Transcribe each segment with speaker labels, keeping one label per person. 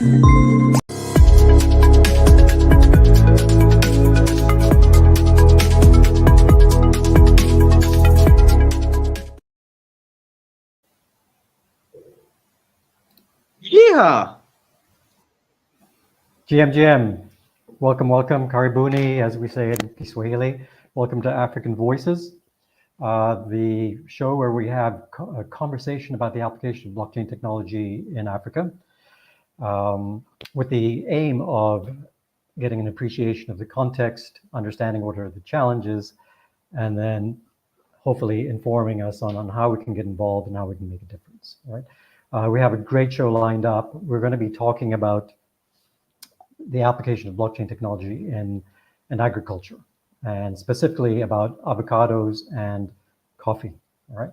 Speaker 1: Yeehaw!
Speaker 2: GM, welcome, karibuni, as we say in Kiswahili. Welcome to African Voices, the show where we have a conversation about the application of blockchain technology in Africa, with the aim of getting an appreciation of the context, understanding what are the challenges, and then hopefully informing us on how we can get involved and how we can make a difference, right? We have a great show lined up. We're going to be talking about the application of blockchain technology in agriculture, and specifically about avocados and coffee, all right?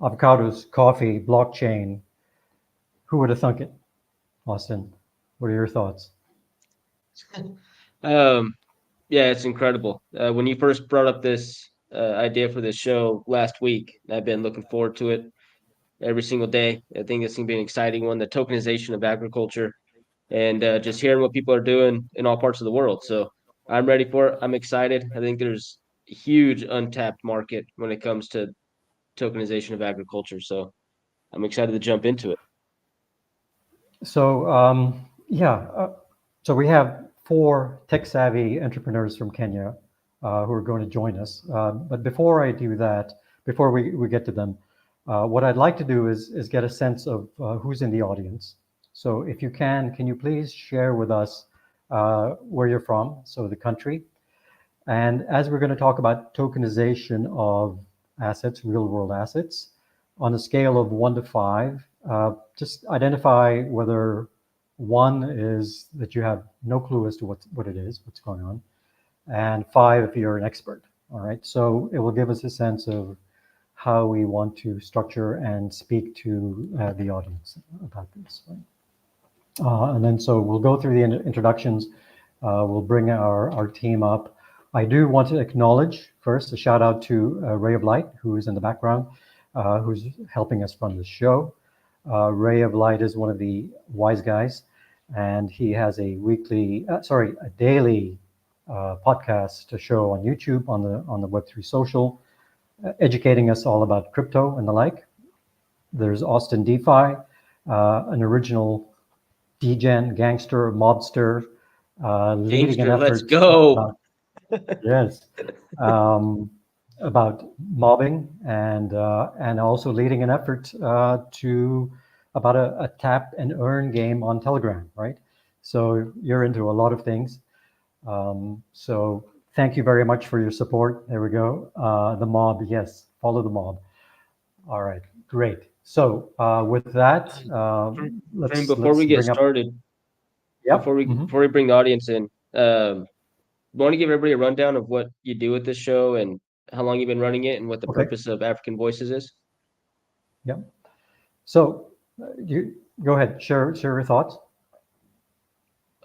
Speaker 2: Avocados, coffee, blockchain, who would have thunk it? Austin, what are your thoughts?
Speaker 1: Yeah, it's incredible. When you first brought up this idea for this show last week, I've been looking forward to it every single day. I think it's going to be an exciting one, the tokenization of agriculture, and just hearing what people are doing in all parts of the world. So I'm ready for it. I'm excited. I think there's a huge untapped market when it comes to tokenization of agriculture. So I'm excited to jump into it.
Speaker 2: So so we have 4 tech-savvy entrepreneurs from Kenya who are going to join us. But before I do that, before we get to them, what I'd like to do is get a sense of who's in the audience. So if you can you please share with us where you're from, so the country. And as we're going to talk about tokenization of assets, real-world assets, on a scale of 1 to 5, just identify whether 1 is that you have no clue as to what it is, what's going on, and 5 if you're an expert. All right, so it will give us a sense of how we want to structure and speak to the audience about this. Right? And then so we'll go through the introductions. We'll bring our team up. I do want to acknowledge first a shout out to Ray of Light, who is in the background, who's helping us run the show. Ray of Light is one of the wise guys, and he has a daily podcast show on YouTube on the Web3 Social, educating us all about crypto and the like. There's Austin DeFi, an original degen, gangster, mobster, leading an effort.
Speaker 1: Let's go.
Speaker 2: Yes, about mobbing and also leading an effort about a tap and earn game on Telegram, right? So you're into a lot of things. So thank you very much for your support. There we go. The mob, yes, follow the mob. All right, great. So with that,
Speaker 1: before we get started, before we bring the audience in, want to give everybody a rundown of what you do with this show and how long you've been running it and what the purpose of African Voices is?
Speaker 2: Yeah. So you go ahead, share your thoughts.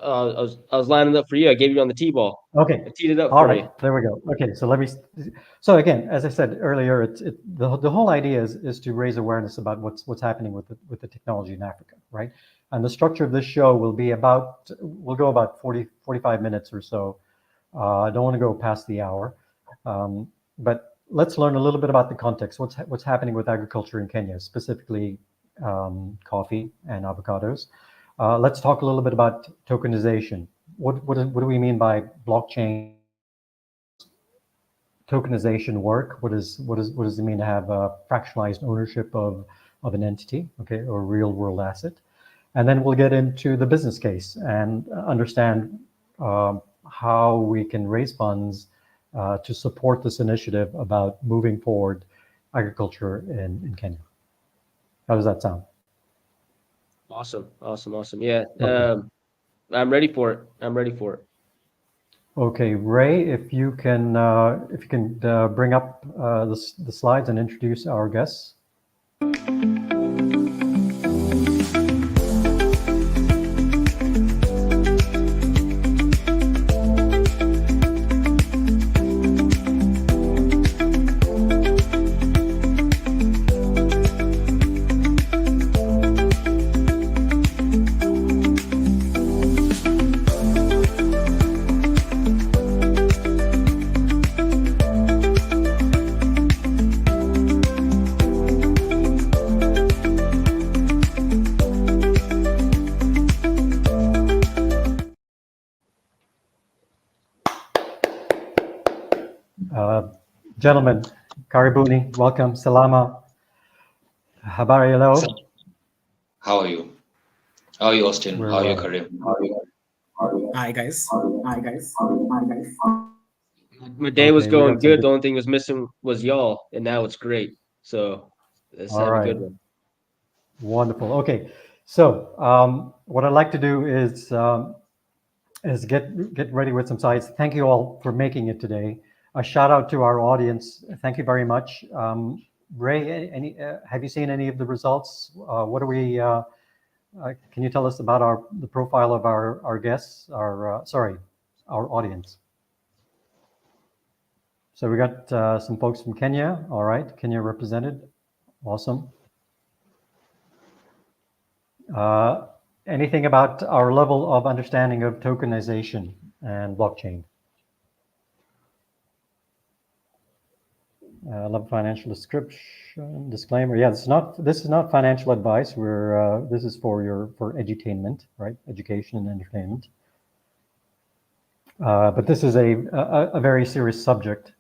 Speaker 1: I was lining up for you. I gave you on the T-ball.
Speaker 2: Okay.
Speaker 1: I teed it up
Speaker 2: All
Speaker 1: for
Speaker 2: right.
Speaker 1: you.
Speaker 2: There we go. Okay. So again, as I said earlier, the whole idea is to raise awareness about what's happening with the technology in Africa, right? And the structure of this show will go about 45 minutes or so. I don't want to go past the hour, but let's learn a little bit about the context. What's happening with agriculture in Kenya, specifically coffee and avocados. Let's talk a little bit about tokenization. What do we mean by blockchain tokenization work? What does it mean to have fractionalized ownership of an entity, okay, or real world asset? And then we'll get into the business case and understand how we can raise funds to support this initiative about moving forward agriculture in Kenya. How does that sound?
Speaker 1: Awesome. Yeah, okay. I'm ready for it.
Speaker 2: Okay, Ray, if you can bring up the slides and introduce our guests. Gentlemen, Karibuni, welcome, Salama, Habari
Speaker 3: So,
Speaker 2: hello.
Speaker 3: how are you? How are you, Austin?
Speaker 2: We're
Speaker 3: How are you,
Speaker 2: well.
Speaker 3: Karim?
Speaker 4: Hi guys.
Speaker 1: My day was
Speaker 2: Okay, we
Speaker 1: going
Speaker 2: got some
Speaker 1: good. The
Speaker 2: good.
Speaker 1: only thing was missing was y'all, and now it's great. So let's
Speaker 2: All
Speaker 1: have a
Speaker 2: right,
Speaker 1: good one.
Speaker 2: wonderful. Okay, so what I'd like to do is get ready with some slides. Thank you all for making it today. A shout out to our audience. Thank you very much. Ray, have you seen any of the results? What are we? Can you tell us about the profile of our guests? Our audience. So we got some folks from Kenya. All right, Kenya represented. Awesome. Anything about our level of understanding of tokenization and blockchain? Love financial description disclaimer. Yeah, this is not financial advice. This is for edutainment, right? Education and entertainment. But this is a very serious subject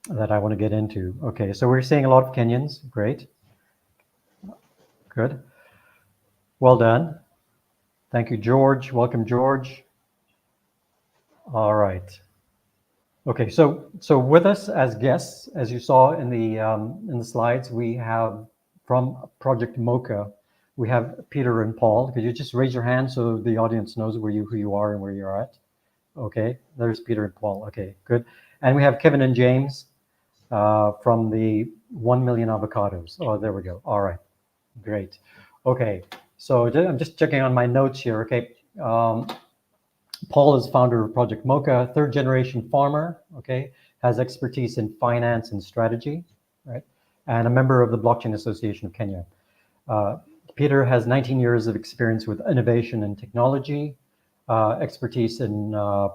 Speaker 2: that I want to get into. Okay, so we're seeing a lot of Kenyans. Great, good, well done. Thank you, George. Welcome, George. All right. Okay, so with us as guests, as you saw in the slides, we have from Project MØcha, we have Peter and Paul. Could you just raise your hand so the audience knows who you are and where you're at? Okay, there's Peter and Paul. Okay, good. And we have Kevin and James from the 1 Million Avocados. Oh, there we go. All right, great. Okay, so I'm just checking on my notes here. Okay. Paul is founder of Project MØcha, third generation farmer, okay, has expertise in finance and strategy, right, and a member of the Blockchain Association of Kenya. Peter has 19 years of experience with innovation and technology, expertise in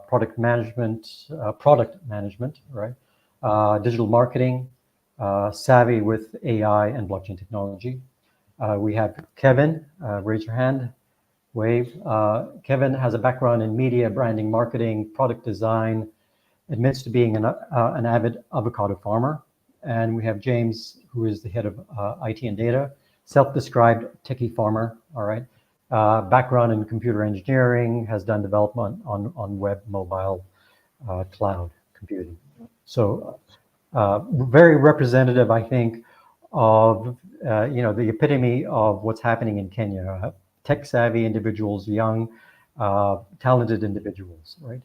Speaker 2: product management, right, digital marketing, savvy with AI and blockchain technology. We have Kevin, raise your hand. Wave. Kevin has a background in media, branding, marketing, product design, admits to being an avid avocado farmer. And we have James, who is the head of IT and data, self-described techie farmer, all right. Background in computer engineering, has done development on web, mobile, cloud computing. So very representative, I think, of the epitome of what's happening in Kenya. Tech-savvy individuals, young, talented individuals, right?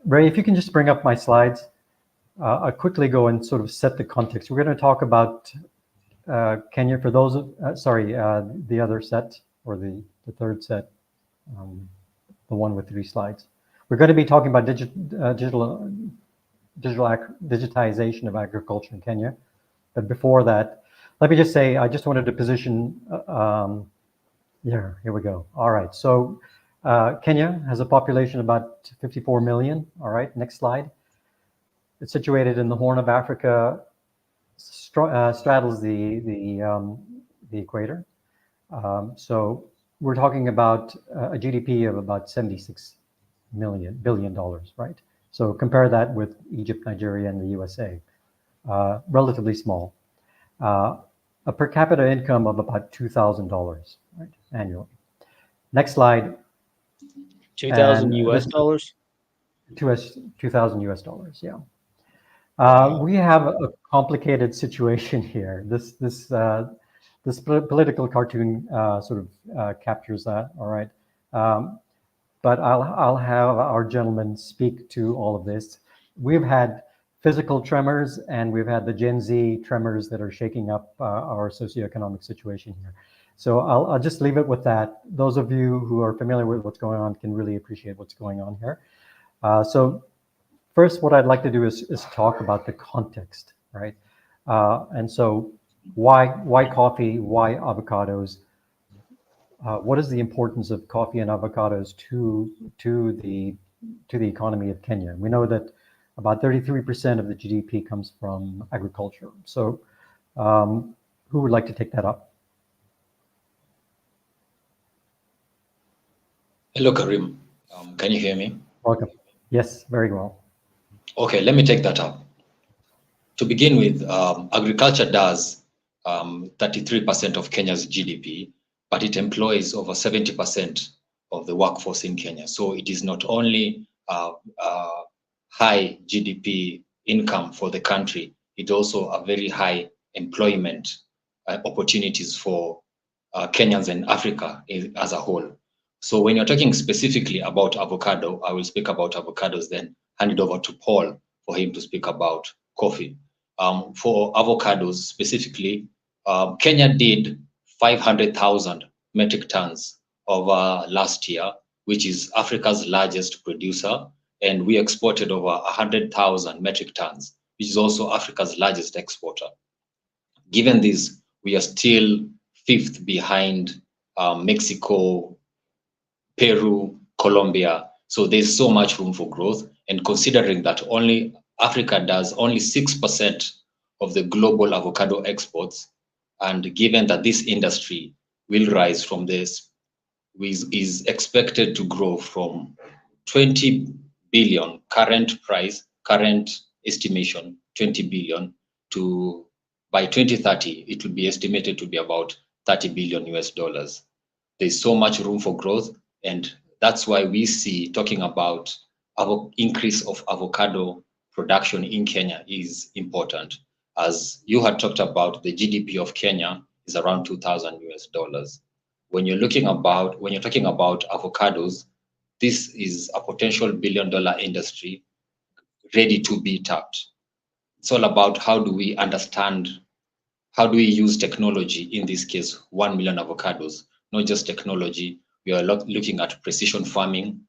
Speaker 2: Ray, if you can just bring up my slides, I'll quickly go and sort of set the context. We're going to talk about Kenya for those, the other set, or the third set, the one with 3 slides. We're going to be talking about digitization of agriculture in Kenya. But before that, let me just say, I just wanted to position, here we go. All right, so Kenya has a population of about 54 million. All right, next slide. It's situated in the Horn of Africa, straddles the equator. So we're talking about a GDP of about $76 billion, right? So compare that with Egypt, Nigeria, and the USA. Relatively small. A per capita income of about $2,000, right, annually. Next slide.
Speaker 1: 2,000
Speaker 2: And
Speaker 1: US
Speaker 2: this
Speaker 1: dollars.
Speaker 2: 2,000 US dollars, yeah. We have a complicated situation here. This political cartoon sort of captures that, all right. But I'll have our gentlemen speak to all of this. We've had physical tremors, and we've had the Gen Z tremors that are shaking up our socioeconomic situation here. So I'll just leave it with that. Those of you who are familiar with what's going on can really appreciate what's going on here. So first, what I'd like to do is talk about the context, right? And so why coffee? Why avocados? What is the importance of coffee and avocados to the economy of Kenya? We know that about 33% of the GDP comes from agriculture. So who would like to take that up?
Speaker 3: Hello, Karim. Can you hear me?
Speaker 2: Welcome. Yes, very well.
Speaker 3: Okay, let me take that up. To begin with, agriculture does 33% of Kenya's GDP, but it employs over 70% of the workforce in Kenya. So it is not only high GDP income for the country, it also a very high employment opportunities for Kenyans and Africa as a whole. So when you're talking specifically about avocado, I will speak about avocados, then hand it over to Paul for him to speak about coffee. For avocados specifically, Kenya did 500,000 metric tons over last year, which is Africa's largest producer, and we exported over 100,000 metric tons, which is also Africa's largest exporter. Given this, we are still fifth behind Mexico, Peru, Colombia. So there's so much room for growth. And considering that only Africa does only 6% of the global avocado exports, and given that this industry will rise from this, is expected to grow from 20 billion current estimation, 20 billion, to by 2030, it will be estimated to be about 30 billion US dollars. There's so much room for growth, and that's why we see talking about our increase of avocado production in Kenya is important. As you had talked about, the GDP of Kenya is around 2,000 US dollars. When you're talking about avocados, this is a potential billion-dollar industry ready to be tapped. It's all about how do we use technology, in this case, 1 million avocados, not just technology. We are looking at precision farming,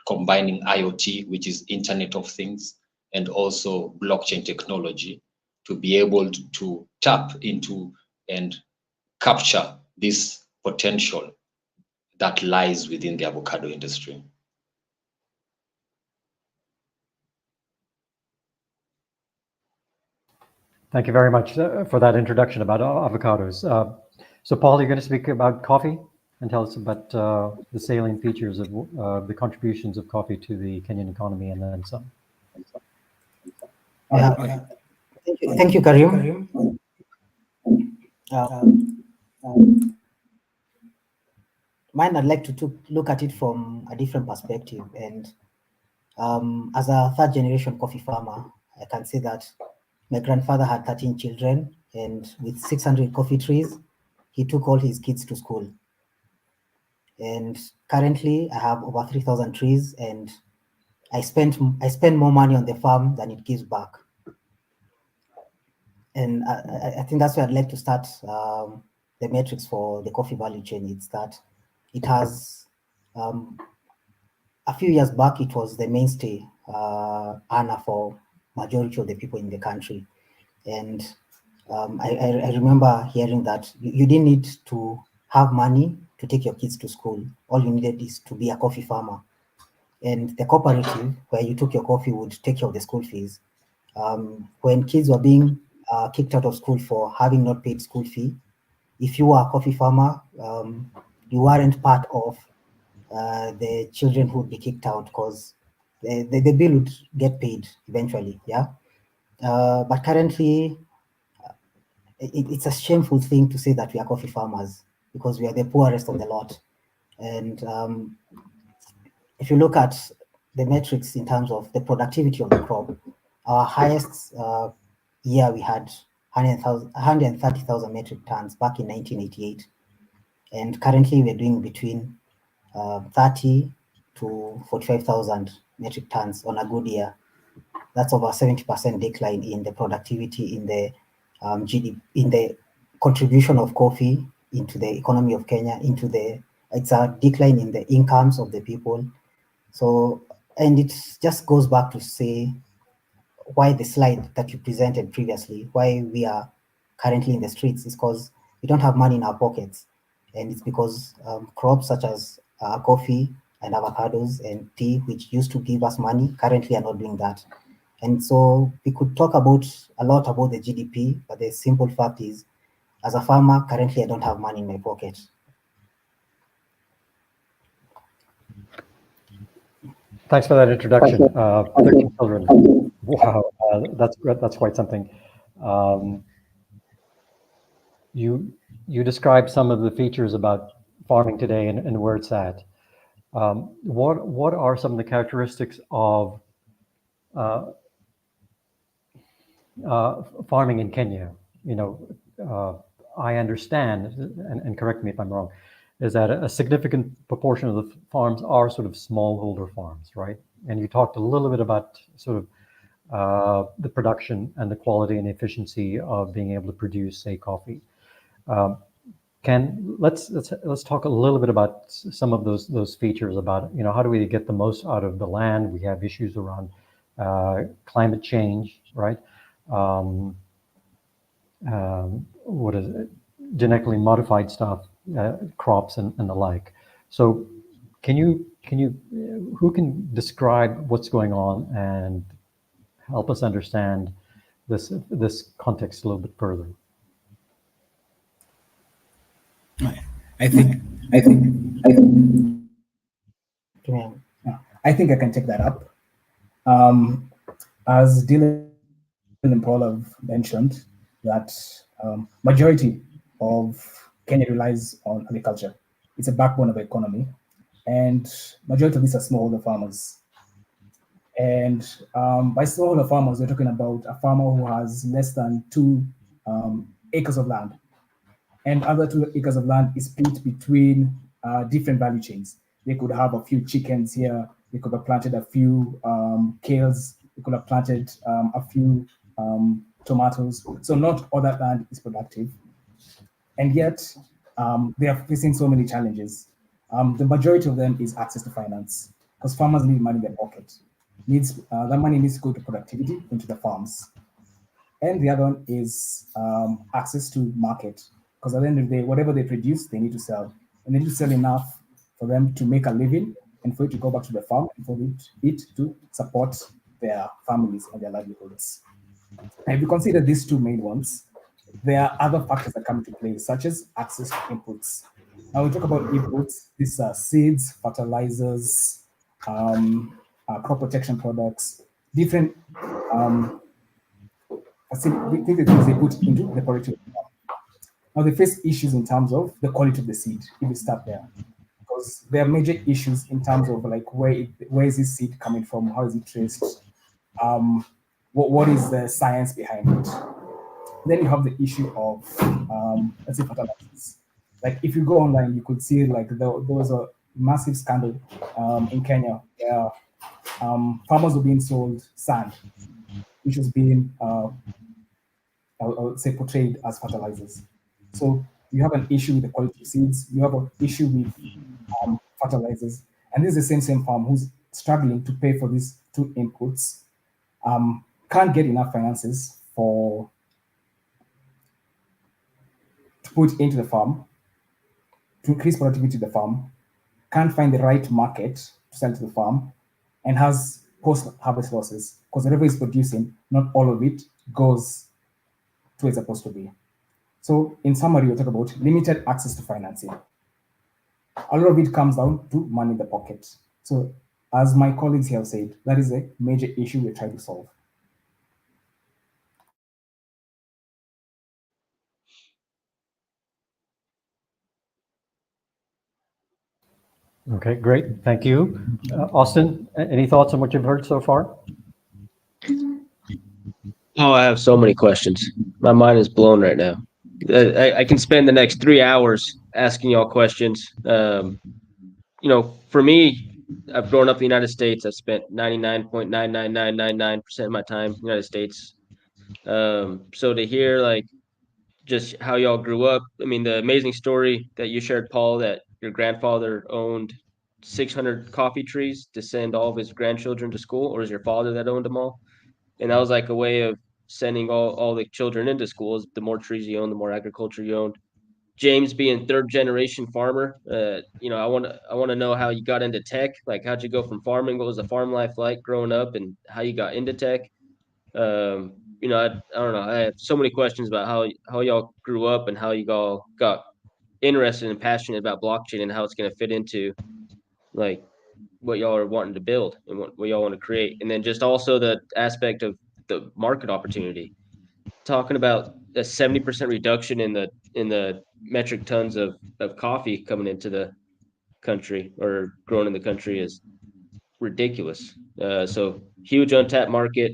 Speaker 3: combining IoT, which is Internet of Things, and also blockchain technology to be able to tap into and capture this potential that lies within the avocado industry.
Speaker 2: Thank you very much for that introduction about avocados. So Paul, you're going to speak about coffee and tell us about the salient features of the contributions of coffee to the Kenyan economy and then some.
Speaker 5: Thank you, Karim. Mine, I'd like to look at it from a different perspective. And as a third generation coffee farmer, I can say that my grandfather had 13 children, and with 600 coffee trees, he took all his kids to school. And currently I have over 3,000 trees, and I spend more money on the farm than it gives back. And I think that's where I'd like to start the metrics for the coffee value chain. It's that it has, a few years back, it was the mainstay earner for majority of the people in the country. And I remember hearing that you didn't need to have money to take your kids to school. All you needed is to be a coffee farmer. And the cooperative where you took your coffee would take care of the school fees. When kids were being kicked out of school for having not paid school fee, if you were a coffee farmer, you weren't part of the children who would be kicked out, because the bill would get paid eventually. Yeah. But currently, it's a shameful thing to say that we are coffee farmers, because we are the poorest of the lot. And if you look at the metrics in terms of the productivity of the crop, our highest year we had 130,000 metric tons back in 1988. And currently we're doing between 30 to 45,000 metric tons on a good year. That's over 70% decline in the productivity, in the GDP, in the contribution of coffee into the economy of Kenya, it's a decline in the incomes of the people. So, and it just goes back to say why the slide that you presented previously, why we are currently in the streets, is because we don't have money in our pockets. And it's because crops such as coffee and avocados and tea, which used to give us money, currently are not doing that. And so we could talk a lot about the GDP, but the simple fact is, as a farmer, currently I don't have money in my pocket.
Speaker 2: Thanks for that introduction. 13 children. Wow, that's quite something. You described some of the features about farming today and where it's at. What are some of the characteristics of farming in Kenya? I understand, and correct me if I'm wrong, is that a significant proportion of the farms are sort of smallholder farms, right? And you talked a little bit about sort of the production and the quality and efficiency of being able to produce, say, coffee. Let's talk a little bit about some of those features about how do we get the most out of the land? We have issues around climate change, right? What is it? Genetically modified stuff, crops and the like. So, who can describe what's going on and help us understand this context a little bit further?
Speaker 4: I think I can take that up. As Dylan and Paul have mentioned, that majority of Kenya relies on agriculture. It's a backbone of the economy, and majority of these are smallholder farmers. And by smallholder farmers, we're talking about a farmer who has less than 2 acres of land, and other 2 acres of land is split between different value chains. They could have a few chickens here. They could have planted a few kales. They could have planted a few tomatoes. So not all that land is productive. And yet they are facing so many challenges. The majority of them is access to finance, because farmers need money in their pocket. That money needs to go to productivity into the farms. And the other one is access to market, because at the end of the day, whatever they produce, they need to sell. And they need to sell enough for them to make a living and for it to go back to the farm and for it to support their families and their livelihoods. And if you consider these 2 main ones, there are other factors that come into play, such as access to inputs. Now we talk about inputs. These are seeds, fertilizers, crop protection products, different things they put into the product. Now they face issues in terms of the quality of the seed, if we start there. Because there are major issues in terms of like where is this seed coming from, how is it traced, what is the science behind it. Then you have the issue of let's say fertilizers. Like if you go online, you could see like there was a massive scandal in Kenya where farmers were being sold sand, which was being I would say portrayed as fertilizers. So you have an issue with the quality of seeds, you have an issue with fertilizers, and this is the same farm who's struggling to pay for these 2 inputs, can't get enough finances to put into the farm, to increase productivity to the farm, can't find the right market to sell to the farm, and has post-harvest losses, because whatever is producing, not all of it goes to where it's supposed to be. So in summary, we're talking about limited access to financing. A lot of it comes down to money in the pocket. So as my colleagues here have said, that is a major issue we're trying to solve.
Speaker 2: Okay, great. Thank you. Austin, any thoughts on what you've heard so far?
Speaker 1: Oh, I have so many questions. My mind is blown right now. I can spend the next 3 hours asking y'all questions. For me, I've grown up in the United States. I've spent 99.99999% of my time in the United States. So to hear like just how y'all grew up, I mean, the amazing story that you shared, Paul, that your grandfather owned 600 coffee trees to send all of his grandchildren to school, or is your father that owned them all? And that was like a way of sending all the children into schools. The more trees you own, the more agriculture you owned. James being 3rd generation farmer, I want to know how you got into tech. Like, how'd you go from farming? What was the farm life like growing up, and how you got into tech? I don't know. I have so many questions about how y'all grew up and how you all got interested and passionate about blockchain and how it's going to fit into like what y'all are wanting to build and what y'all want to create, and then just also the aspect of the market opportunity. Talking about a 70% reduction in the metric tons of coffee coming into the country or grown in the country is ridiculous. So huge untapped market.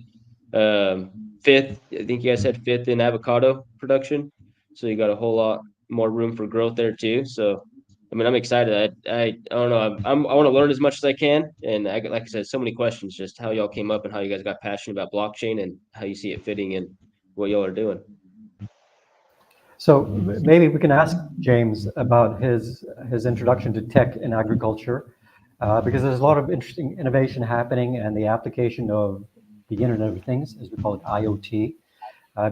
Speaker 1: Fifth, I think you guys said fifth in avocado production. So you got a whole lot more room for growth there too. So, I mean, I'm excited. I don't know. I want to learn as much as I can. And like I said, so many questions, just how y'all came up and how you guys got passionate about blockchain and how you see it fitting in what y'all are doing.
Speaker 2: So maybe we can ask James about his introduction to tech in agriculture, because there's a lot of interesting innovation happening and the application of the Internet of Things, as we call it, IoT,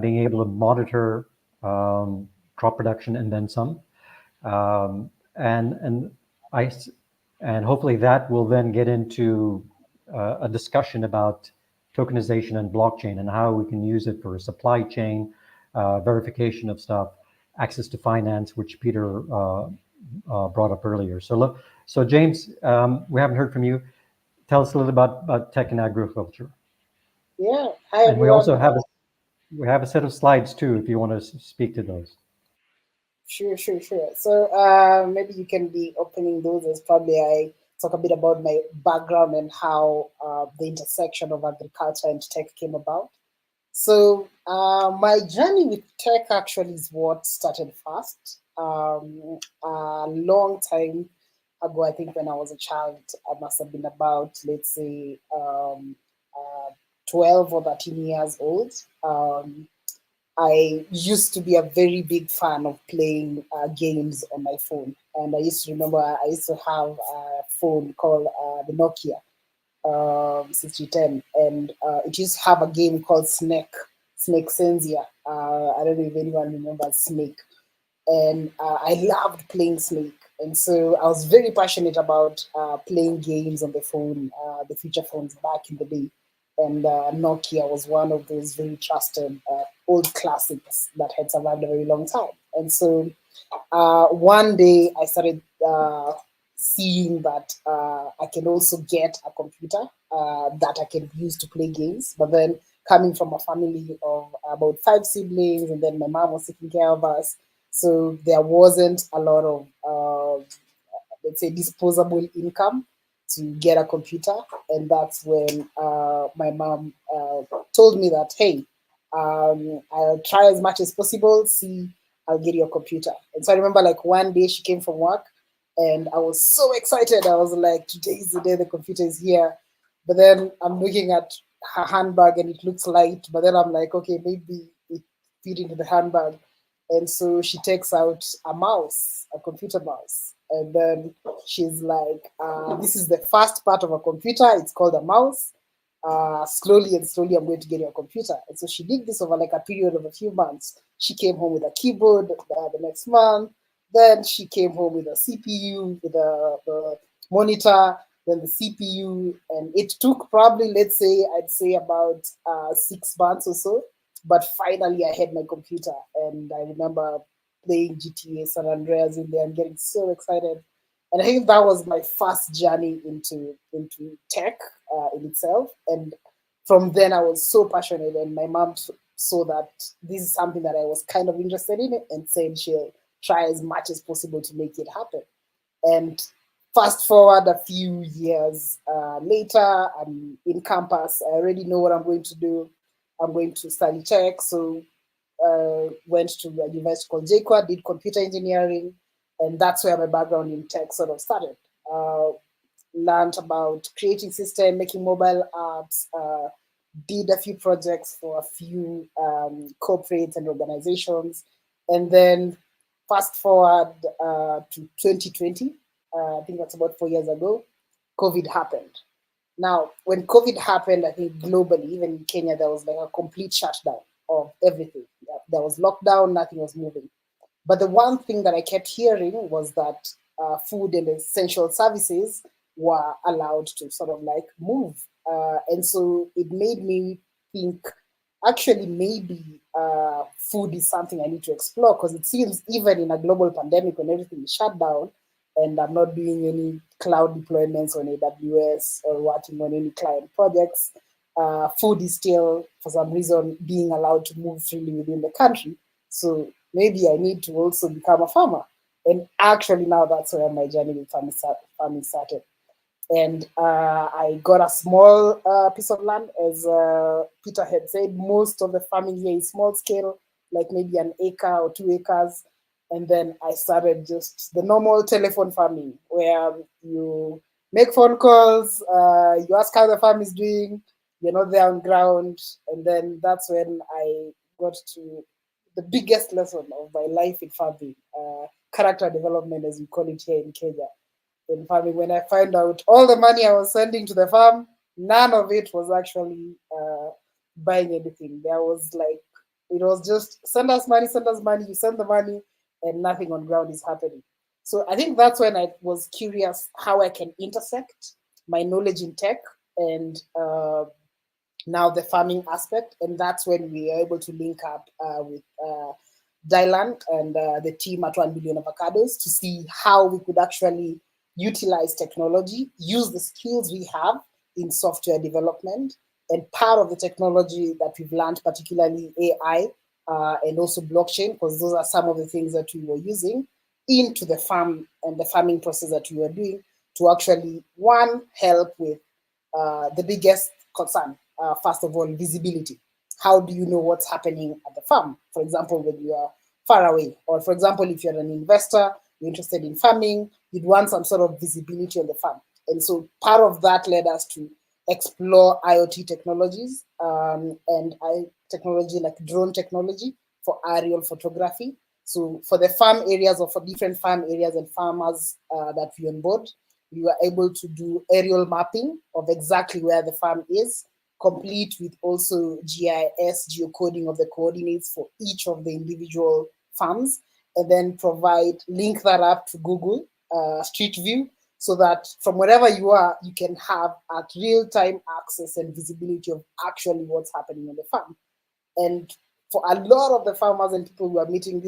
Speaker 2: being able to monitor crop production and then some, and hopefully that will then get into a discussion about tokenization and blockchain and how we can use it for supply chain verification of stuff, access to finance, which Peter brought up earlier. So James, we haven't heard from you. Tell us a little about tech and agriculture.
Speaker 6: Yeah, hi
Speaker 2: and
Speaker 6: everyone.
Speaker 2: we also have a set of slides too, if you want to speak to those.
Speaker 6: Sure. So maybe you can be opening those as probably I talk a bit about my background and how the intersection of agriculture and tech came about. So my journey with tech actually is what started first. A long time ago, I think when I was a child, I must have been about, let's say, 12 or 13 years old. I used to be a very big fan of playing games on my phone. And I used to remember I used to have a phone called the Nokia 6310. And it used to have a game called Snake Senzia. I don't know if anyone remembers Snake. And I loved playing Snake. And so I was very passionate about playing games on the phone, the feature phones back in the day. And Nokia was one of those very trusted old classics that had survived a very long time. And so one day I started seeing that I can also get a computer that I can use to play games. But then coming from a family of about 5 siblings, and then my mom was taking care of us, so there wasn't a lot of, let's say, disposable income to get a computer. And that's when my mom told me that, hey, I'll try as much as possible, see, I'll get you a computer. And so I remember like one day she came from work and I was so excited. I was like, today is the day the computer is here. But then I'm looking at her handbag and it looks light, but then I'm like, okay, maybe it fit into the handbag. And so she takes out a mouse, a computer mouse. And then she's like, this is the first part of a computer. It's called a mouse. Slowly and slowly, I'm going to get you a computer. And so she did this over like a period of a few months. She came home with a keyboard the next month. Then she came home with a CPU, with the monitor, then the CPU. And it took probably, let's say, I'd say about 6 months or so. But finally, I had my computer, and I remember playing GTA San Andreas in there and getting so excited. And I think that was my first journey into tech in itself. And from then, I was so passionate, and my mom saw that this is something that I was kind of interested in, and said she'll try as much as possible to make it happen. And fast forward a few years later, I'm in campus. I already know what I'm going to do. I'm going to study tech, so went to a university called Gachora, did computer engineering, and that's where my background in tech sort of started. Learned about creating systems, making mobile apps, did a few projects for a few corporates and organizations, and then fast forward to 2020, I think that's about 4 years ago, COVID happened. Now, when COVID happened, I think globally, even in Kenya, there was like a complete shutdown of everything. There was lockdown, nothing was moving. But the one thing that I kept hearing was that food and essential services were allowed to sort of like move. And so it made me think, actually, maybe food is something I need to explore, because it seems even in a global pandemic when everything is shut down and I'm not doing any cloud deployments on AWS or working on any client projects. Food is still, for some reason, being allowed to move freely within the country. So maybe I need to also become a farmer. And actually now that's where my journey with farming started. And I got a small piece of land, as Peter had said. Most of the farming here is small scale, like maybe an acre or 2 acres. And then I started just the normal telephone farming, where you make phone calls, you ask how the farm is doing, you're not there on ground. And then that's when I got to the biggest lesson of my life in farming, character development, as we call it here in Kenya. In farming, when I found out all the money I was sending to the farm, none of it was actually buying anything. There was like, it was just send us money, you send the money, and nothing on ground is happening. So I think that's when I was curious how I can intersect my knowledge in tech and now the farming aspect. And that's when we are able to link up with Dylan and the team at 1 Million Avocados to see how we could actually utilize technology, use the skills we have in software development, and part of the technology that we've learned, particularly AI and also blockchain, because those are some of the things that we were using into the farm and the farming process that we were doing to actually, one, help with the biggest concern, first of all, visibility. How do you know what's happening at the farm? For example, when you are far away, or for example, if you're an investor, you're interested in farming, you'd want some sort of visibility on the farm. And so part of that led us to explore IoT technologies and technology like drone technology for aerial photography. So for the farm areas or for different farm areas and farmers that we onboard, we were able to do aerial mapping of exactly where the farm is, complete with also GIS, geocoding of the coordinates for each of the individual farms, and then link that up to Google Street View, so that from wherever you are, you can have at real-time access and visibility of actually what's happening on the farm. And for a lot of the farmers and people who are meeting, it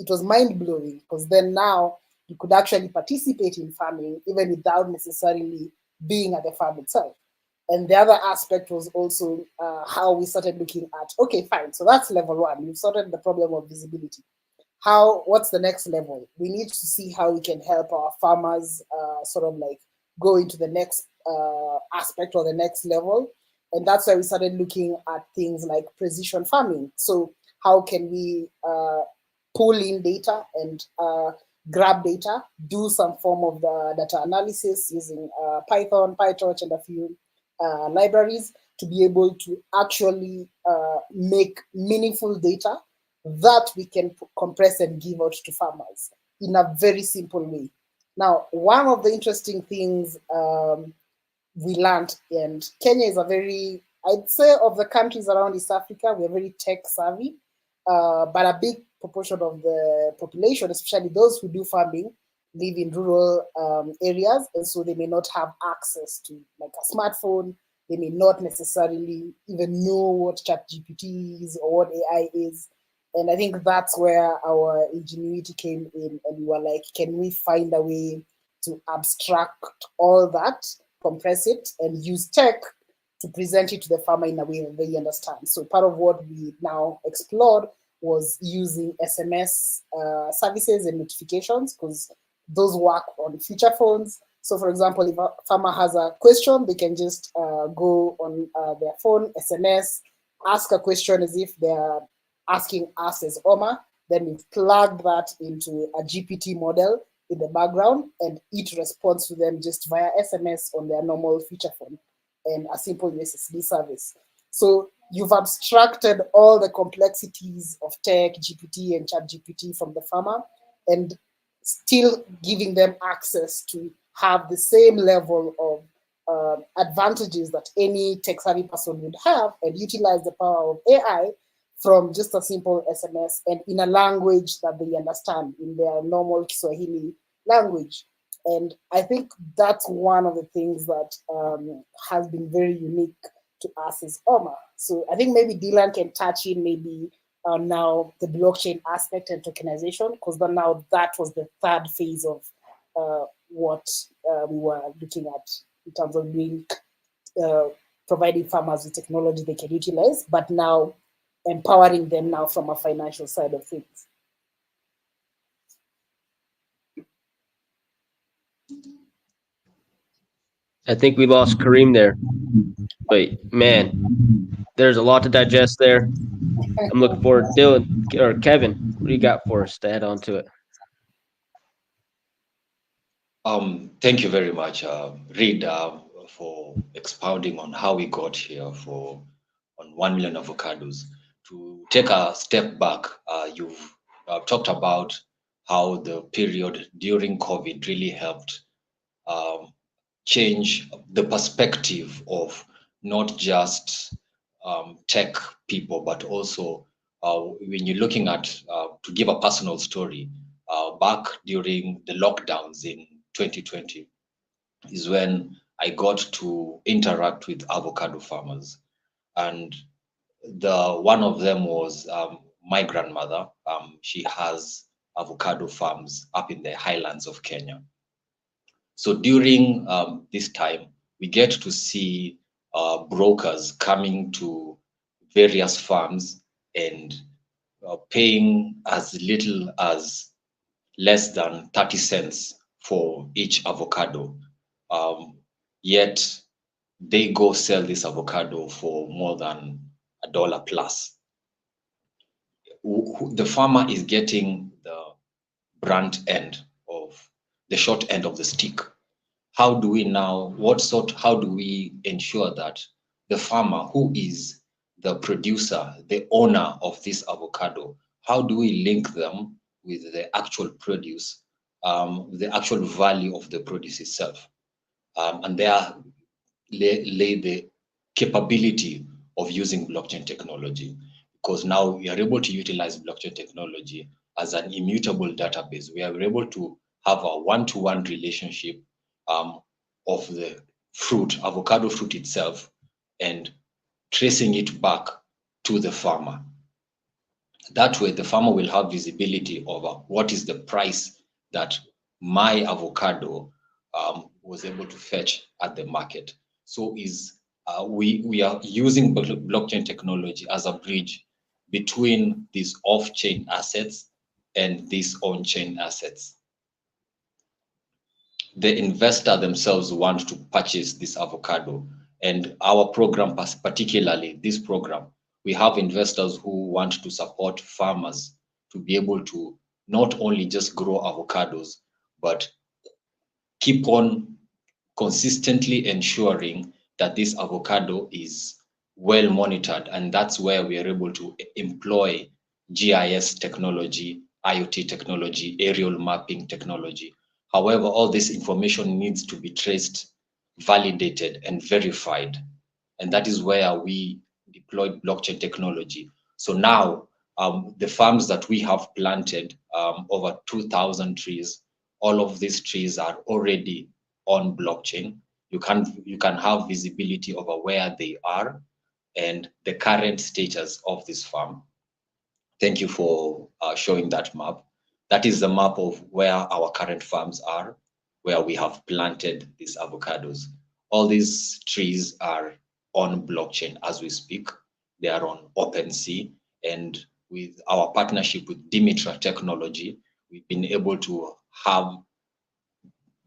Speaker 6: was mind-blowing, because then now you could actually participate in farming even without necessarily being at the farm itself. And the other aspect was also how we started looking at, okay, fine, so that's level one. We've sorted the problem of visibility. What's the next level? We need to see how we can help our farmers sort of like go into the next aspect or the next level. And that's why we started looking at things like precision farming. So how can we pull in data and grab data, do some form of the data analysis using Python, PyTorch, and a few libraries to be able to actually make meaningful data that we can compress and give out to farmers in a very simple way. Now, one of the interesting things we learned, and Kenya is I'd say of the countries around East Africa, we're very tech savvy, but a big proportion of the population, especially those who do farming, live in rural areas, and so they may not have access to like a smartphone. They may not necessarily even know what ChatGPT is or what AI is. And I think that's where our ingenuity came in, and we were like, can we find a way to abstract all that, compress it, and use tech to present it to the farmer in a way that they understand? So part of what we now explored was using SMS services and notifications, because those work on feature phones. So for example, if a farmer has a question, they can just go on their phone, SMS, ask a question as if they're asking us as OMA, then we plug that into a GPT model in the background, and it responds to them just via SMS on their normal feature phone and a simple USSD service. So you've abstracted all the complexities of tech, GPT, and ChatGPT from the farmer, and still giving them access to have the same level of advantages that any tech-savvy person would have, and utilize the power of AI from just a simple SMS and in a language that they understand, in their normal Kiswahili language. And I think that's one of the things that has been very unique to us as OMA. So I think maybe Dylan can touch in maybe now the blockchain aspect and tokenization, because now that was the third phase of what we were looking at in terms of being providing farmers with technology they can utilize, but now empowering them now from a financial side of things.
Speaker 1: I think we lost Kareem there, but man, there's a lot to digest there. I'm looking forward. Dylan or Kevin, what do you got for us to add on to it?
Speaker 3: Thank you very much, Reed, for expounding on how we got here on 1 million avocados. To take a step back, you've talked about how the period during COVID really helped change the perspective of not just tech people, but also when you're looking at, to give a personal story, back during the lockdowns in 2020 is when I got to interact with avocado farmers. And one of them was my grandmother. She has avocado farms up in the highlands of Kenya. So during this time, we get to see brokers coming to various farms and paying as little as less than 30 cents for each avocado. Yet they go sell this avocado for more than $1 plus. The farmer is getting the brunt end of the short end of the stick. How do we ensure that the farmer who is the producer, the owner of this avocado, how do we link them with the actual produce, the actual value of the produce itself? And there lay the capability of using blockchain technology, because now we are able to utilize blockchain technology as an immutable database. We are able to have a one-to-one relationship of the fruit, avocado fruit itself, and tracing it back to the farmer. That way, the farmer will have visibility over what is the price that my avocado was able to fetch at the market. So we are using blockchain technology as a bridge between these off-chain assets and these on-chain assets. The investor themselves want to purchase this avocado, and our program, particularly this program, we have investors who want to support farmers to be able to not only just grow avocados, but keep on consistently ensuring that this avocado is well monitored. And that's where we are able to employ GIS technology, IoT technology, aerial mapping technology. However, all this information needs to be traced, validated, and verified. And that is where we deployed blockchain technology. So now the farms that we have planted, over 2,000 trees, all of these trees are already on blockchain. You can have visibility over where they are and the current status of this farm. Thank you for showing that map. That is the map of where our current farms are, where we have planted these avocados. All these trees are on blockchain as we speak. They are on OpenSea, and with our partnership with Dimitra Technology, we've been able to have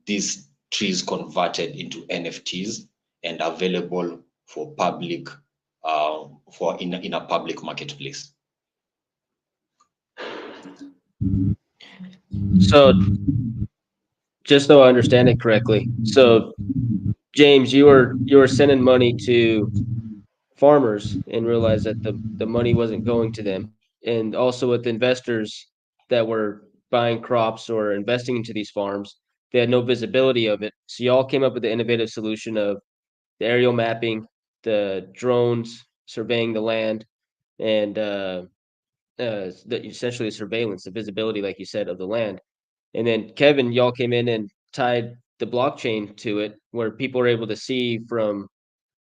Speaker 3: these trees converted into NFTs and available for public, in a public marketplace.
Speaker 1: So, just so I understand it correctly, so James, you were sending money to farmers and realized that the money wasn't going to them, and also with investors that were buying crops or investing into these farms, they had no visibility of it. So y'all came up with the innovative solution of the aerial mapping, the drones surveying the land, and essentially the surveillance, the visibility, like you said, of the land. And then Kevin, y'all came in and tied the blockchain to it, where people are able to see from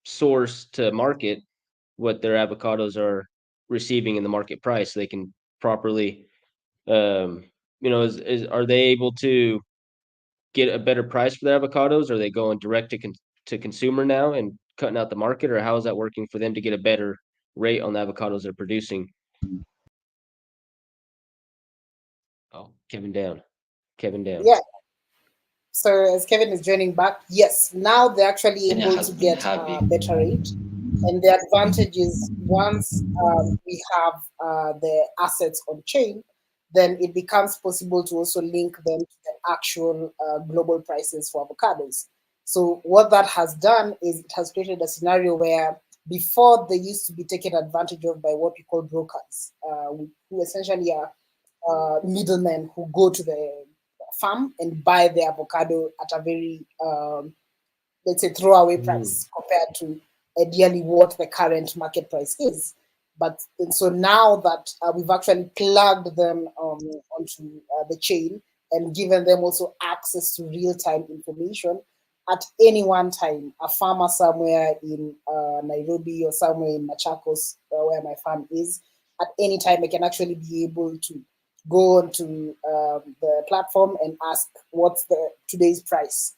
Speaker 1: source to market what their avocados are receiving in the market price, so they can properly, are they able to get a better price for their avocados? Are they going direct to consumer now and cutting out the market, or how is that working for them to get a better rate on the avocados they're producing? Oh, Kevin down.
Speaker 6: Yeah. So as Kevin is joining back, yes, now they're actually
Speaker 3: Kenya
Speaker 6: able
Speaker 3: has
Speaker 6: to
Speaker 3: been
Speaker 6: get a
Speaker 3: having
Speaker 6: better rate. And the advantage is once we have the assets on chain, then it becomes possible to also link them to the actual global prices for avocados. So what that has done is it has created a scenario where before they used to be taken advantage of by what we call brokers, who essentially are middlemen who go to the farm and buy the avocado at a very let's say throwaway price compared to ideally what the current market price is. But and so now that we've actually plugged them onto the chain and given them also access to real-time information at any one time, a farmer somewhere in Nairobi or somewhere in Machakos, where my farm is, at any time I can actually be able to go onto the platform and ask what's the today's price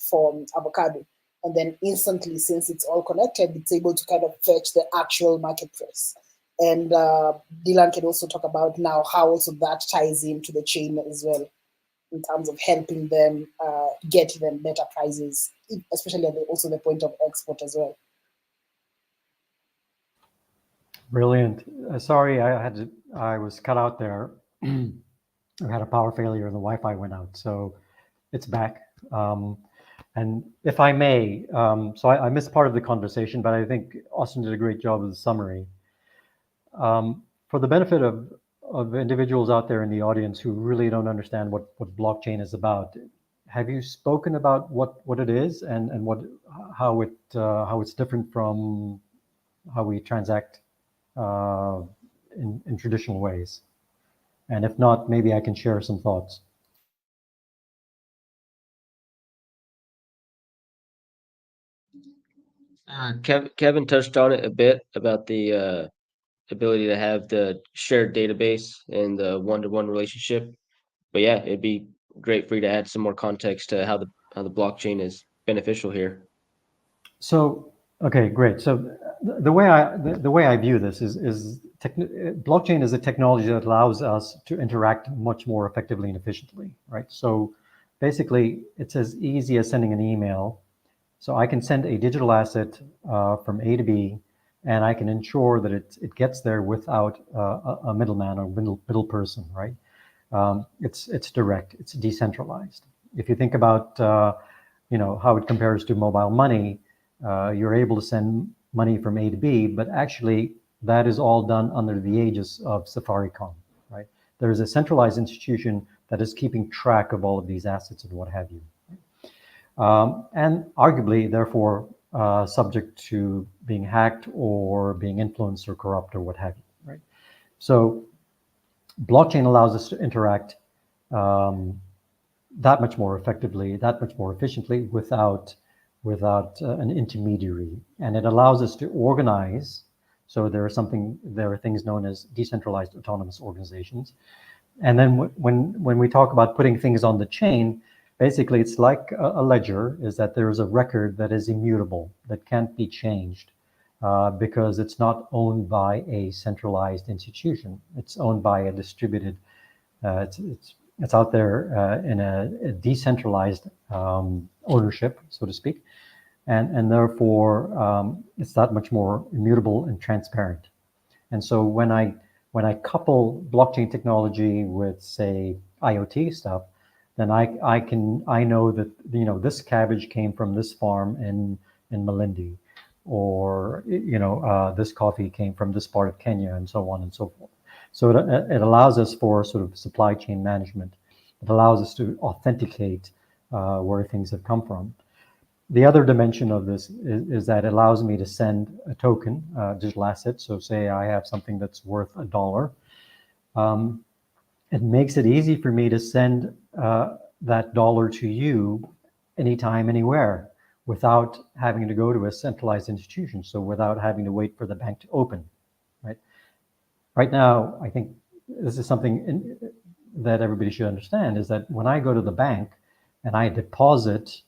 Speaker 6: for avocado. And then instantly, since it's all connected, it's able to kind of fetch the actual market price. And Dylan can also talk about now how also that ties into the chain as well, in terms of helping them get even better prices, especially at also the point of export as well.
Speaker 2: Brilliant. Sorry, I was cut out there. I had a power failure and the Wi-Fi went out, so it's back. And if I may, so I missed part of the conversation, but I think Austin did a great job of the summary. For the benefit of individuals out there in the audience who really don't understand what blockchain is about, have you spoken about what it is and how it's different from how we transact in traditional ways? And if not, maybe I can share some thoughts.
Speaker 1: Kevin touched on it a bit about the ability to have the shared database and the one-to-one relationship. But yeah, it'd be great for you to add some more context to how the blockchain is beneficial here.
Speaker 2: So, okay, great. So the way I view this is blockchain is a technology that allows us to interact much more effectively and efficiently, right? So basically, it's as easy as sending an email. So I can send a digital asset from A to B, and I can ensure that it gets there without a middleman or middle person, right? It's direct, it's decentralized. If you think about how it compares to mobile money, you're able to send money from A to B, but actually that is all done under the aegis of Safaricom, right? There is a centralized institution that is keeping track of all of these assets and what have you. And arguably, therefore, subject to being hacked or being influenced or corrupt or what have you, right? So blockchain allows us to interact that much more effectively, that much more efficiently without an intermediary. And it allows us to organize. So there are things known as decentralized autonomous organizations. And then when we talk about putting things on the chain, basically it's like a ledger, is that there is a record that is immutable, that can't be changed because it's not owned by a centralized institution. It's owned by a distributed, it's out there in a decentralized ownership, so to speak. And therefore it's that much more immutable and transparent. And so when I couple blockchain technology with, say, IoT stuff, then I know that this cabbage came from this farm in Malindi, or this coffee came from this part of Kenya, and so on and so forth. So it allows us for sort of supply chain management. It allows us to authenticate where things have come from. The other dimension of this is that it allows me to send a token, digital asset. So say I have something that's worth $1. It makes it easy for me to send that dollar to you anytime, anywhere, without having to go to a centralized institution. So without having to wait for the bank to open, right? Right now, I think this is something that everybody should understand, is that when I go to the bank and I deposit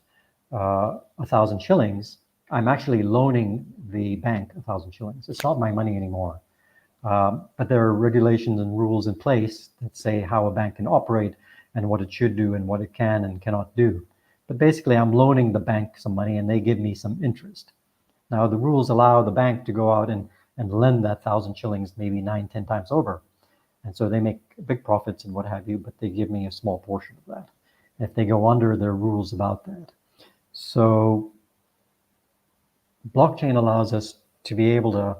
Speaker 2: 1,000 shillings, I'm actually loaning the bank 1,000 shillings. It's not my money anymore. But there are regulations and rules in place that say how a bank can operate and what it should do and what it can and cannot do. But basically, I'm loaning the bank some money and they give me some interest. Now, the rules allow the bank to go out and lend that 1,000 shillings maybe 9, 10 times over. And so they make big profits and what have you, but they give me a small portion of that. If they go under, there are rules about that. So blockchain allows us to be able to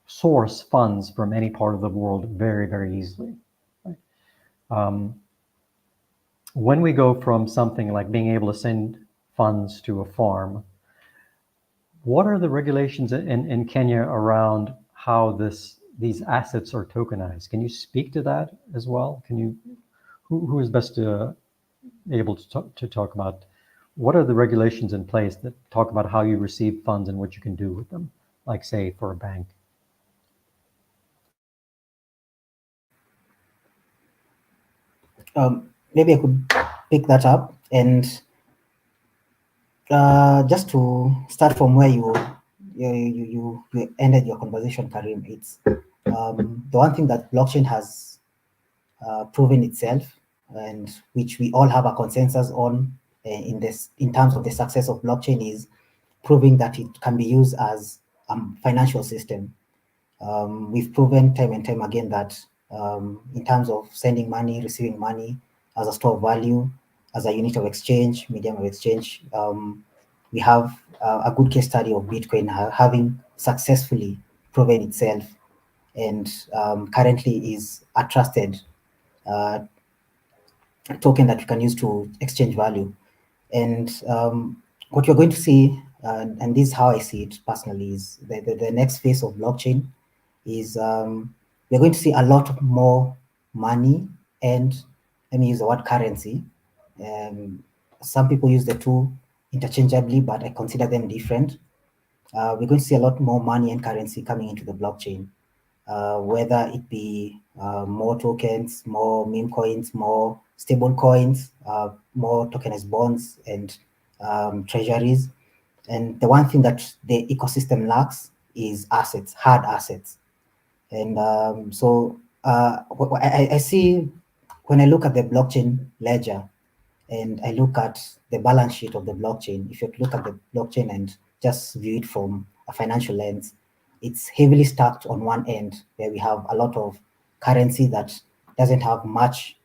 Speaker 2: source funds from any part of the world very, very easily. Right? When we go from something like being able to send funds to a farm, what are the regulations in Kenya around how these assets are tokenized? Can you speak to that as well? Can you, who is best able to talk about what are the regulations in place that talk about how you receive funds and what you can do with them, like say for a bank?
Speaker 5: Maybe I could pick that up, and just to start from where you ended your conversation, Karim. It's the one thing that blockchain has proven itself, and which we all have a consensus on in terms of the success of blockchain, is proving that it can be used as a financial system. We've proven time and time again that in terms of sending money, receiving money as a store of value, as a unit of exchange, medium of exchange, we have a good case study of Bitcoin having successfully proven itself, and currently is a trusted token that you can use to exchange value. And what you're going to see, and this is how I see it personally, is the next phase of blockchain is we're going to see a lot more money, and let me use the word currency. Some people use the two interchangeably, but I consider them different. We're going to see a lot more money and currency coming into the blockchain, whether it be more tokens, more meme coins, more stable coins, more tokenized bonds and treasuries. And the one thing that the ecosystem lacks is assets, hard assets. And so I see, when I look at the blockchain ledger and I look at the balance sheet of the blockchain, if you look at the blockchain and just view it from a financial lens, it's heavily stacked on one end, where we have a lot of currency that doesn't have much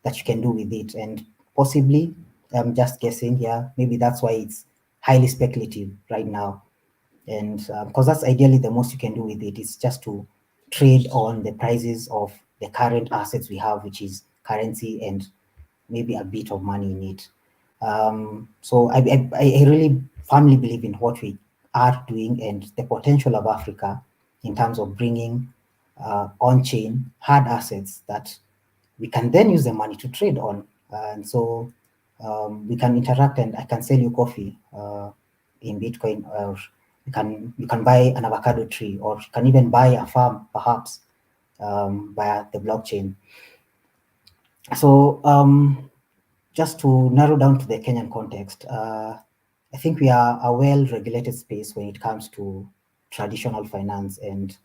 Speaker 5: that you can do with it. And possibly, I'm just guessing here, maybe that's why it's highly speculative right now. And because that's ideally the most you can do with it, is just to trade on the prices of the current assets we have, which is currency and maybe a bit of money in it. So I really firmly believe in what we are doing and the potential of Africa in terms of bringing on-chain hard assets that we can then use the money to trade on. And so we can interact, and I can sell you coffee in Bitcoin, or you can buy an avocado tree, or you can even buy a farm perhaps via the blockchain. So just to narrow down to the Kenyan context, I think we are a well-regulated space when it comes to traditional finance. And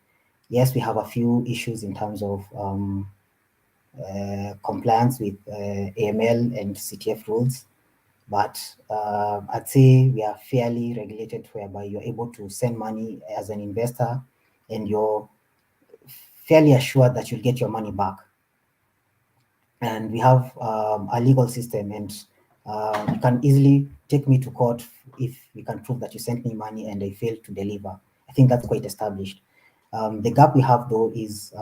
Speaker 5: yes, we have a few issues in terms of compliance with AML and CTF rules, but I'd say we are fairly regulated, whereby you're able to send money as an investor and you're fairly assured that you'll get your money back. And we have a legal system, and you can easily take me to court if you can prove that you sent me money and I failed to deliver. I think that's quite established. The gap we have, though, is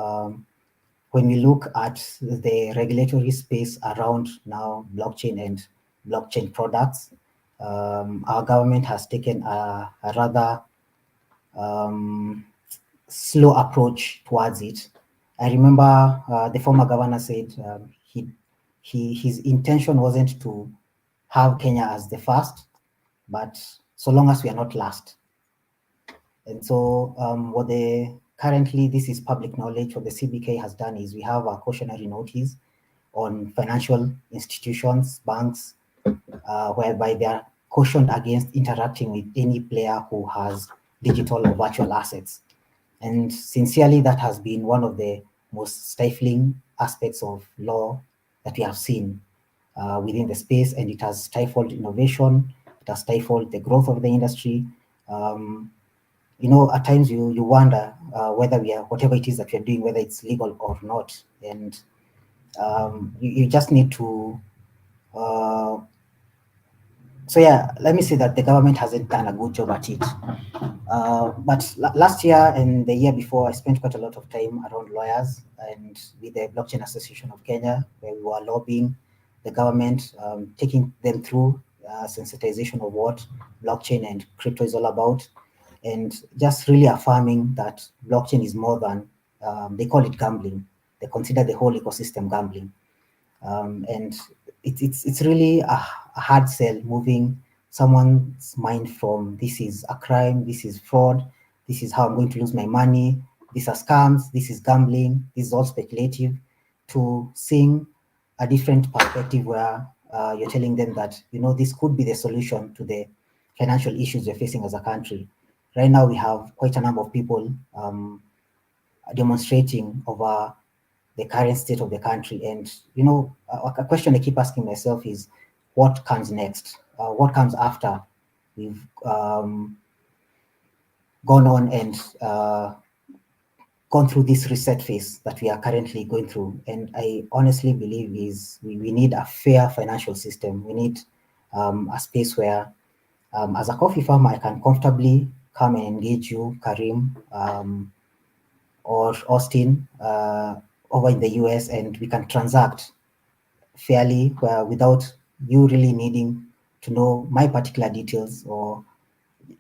Speaker 5: when we look at the regulatory space around now blockchain and blockchain products. Our government has taken a rather slow approach towards it. I remember the former governor said his intention wasn't to have Kenya as the first, but so long as we are not last. And so what the currently, this is public knowledge. What the CBK has done is we have a cautionary notice on financial institutions, banks, whereby they are cautioned against interacting with any player who has digital or virtual assets. And sincerely, that has been one of the most stifling aspects of law that we have seen within the space, and it has stifled innovation, it has stifled the growth of the industry. At times you wonder whether whatever it is that we're doing, whether it's legal or not. And you just need to so yeah, let me say that the government hasn't done a good job at it. But last year and the year before, I spent quite a lot of time around lawyers and with the Blockchain Association of Kenya, where we were lobbying the government, taking them through sensitization of what blockchain and crypto is all about, and just really affirming that blockchain is more than, they call it gambling. They consider the whole ecosystem gambling. And it's really a hard sell, moving someone's mind from this is a crime, this is fraud, this is how I'm going to lose my money, these are scams, this is gambling, this is all speculative, to seeing a different perspective where you're telling them that, this could be the solution to the financial issues we're facing as a country. Right now, we have quite a number of people demonstrating over the current state of the country. And, a question I keep asking myself is, what comes next? What comes after we've gone on and gone through this reset phase that we are currently going through? And I honestly believe we need a fair financial system. We need a space where, as a coffee farmer, I can comfortably come and engage you, Karim, or Austin, over in the US, and we can transact fairly, without you really needing to know my particular details, or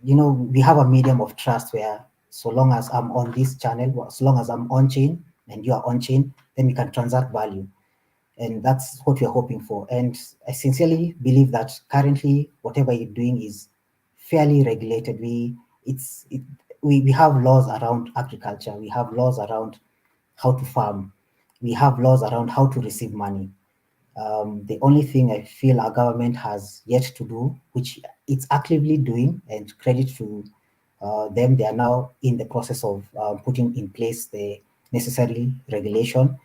Speaker 5: we have a medium of trust where, so long as I'm on this channel, so long as I'm on chain and you are on chain, then we can transact value. And that's what we're hoping for. And I sincerely believe that currently whatever you're doing is fairly regulated. We have laws around agriculture, we have laws around how to farm, we have laws around how to receive money. The only thing I feel our government has yet to do, which it's actively doing, and credit to them, they are now in the process of putting in place the necessary regulation.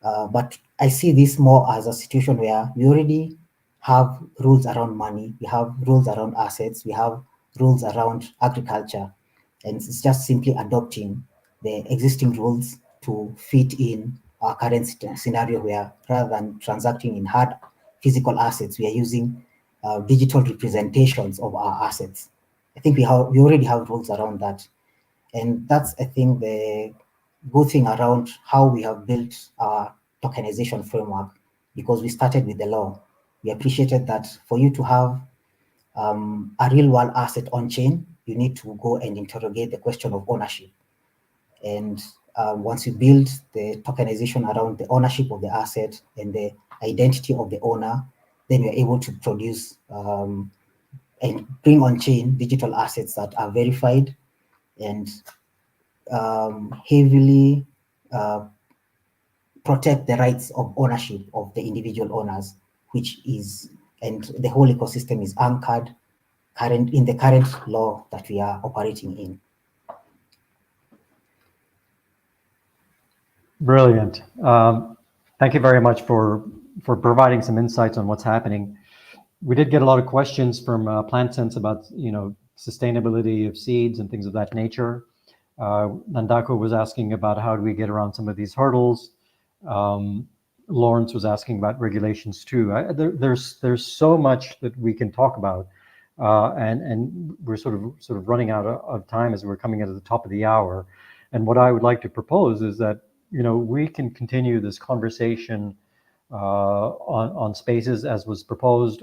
Speaker 5: But I see this more as a situation where we already have rules around money, we have rules around assets, we have rules around agriculture, and it's just simply adopting the existing rules to fit in our current scenario, where rather than transacting in hard physical assets, we are using digital representations of our assets. I think we already have rules around that. And that's, I think, the good thing around how we have built our tokenization framework, because we started with the law. We appreciated that for you to have a real world asset on chain, you need to go and interrogate the question of ownership. And once you build the tokenization around the ownership of the asset and the identity of the owner, then you're able to produce and bring on chain digital assets that are verified and heavily protect the rights of ownership of the individual owners, and the whole ecosystem is anchored in the current law that we are operating in.
Speaker 2: Brilliant. Thank you very much for providing some insights on what's happening. We did get a lot of questions from PlantSense about sustainability of seeds and things of that nature. Nandako was asking about how do we get around some of these hurdles. Lawrence was asking about regulations too. There's so much that we can talk about, and we're sort of running out of time as we're coming into the top of the hour. And what I would like to propose is that we can continue this conversation on Spaces as was proposed.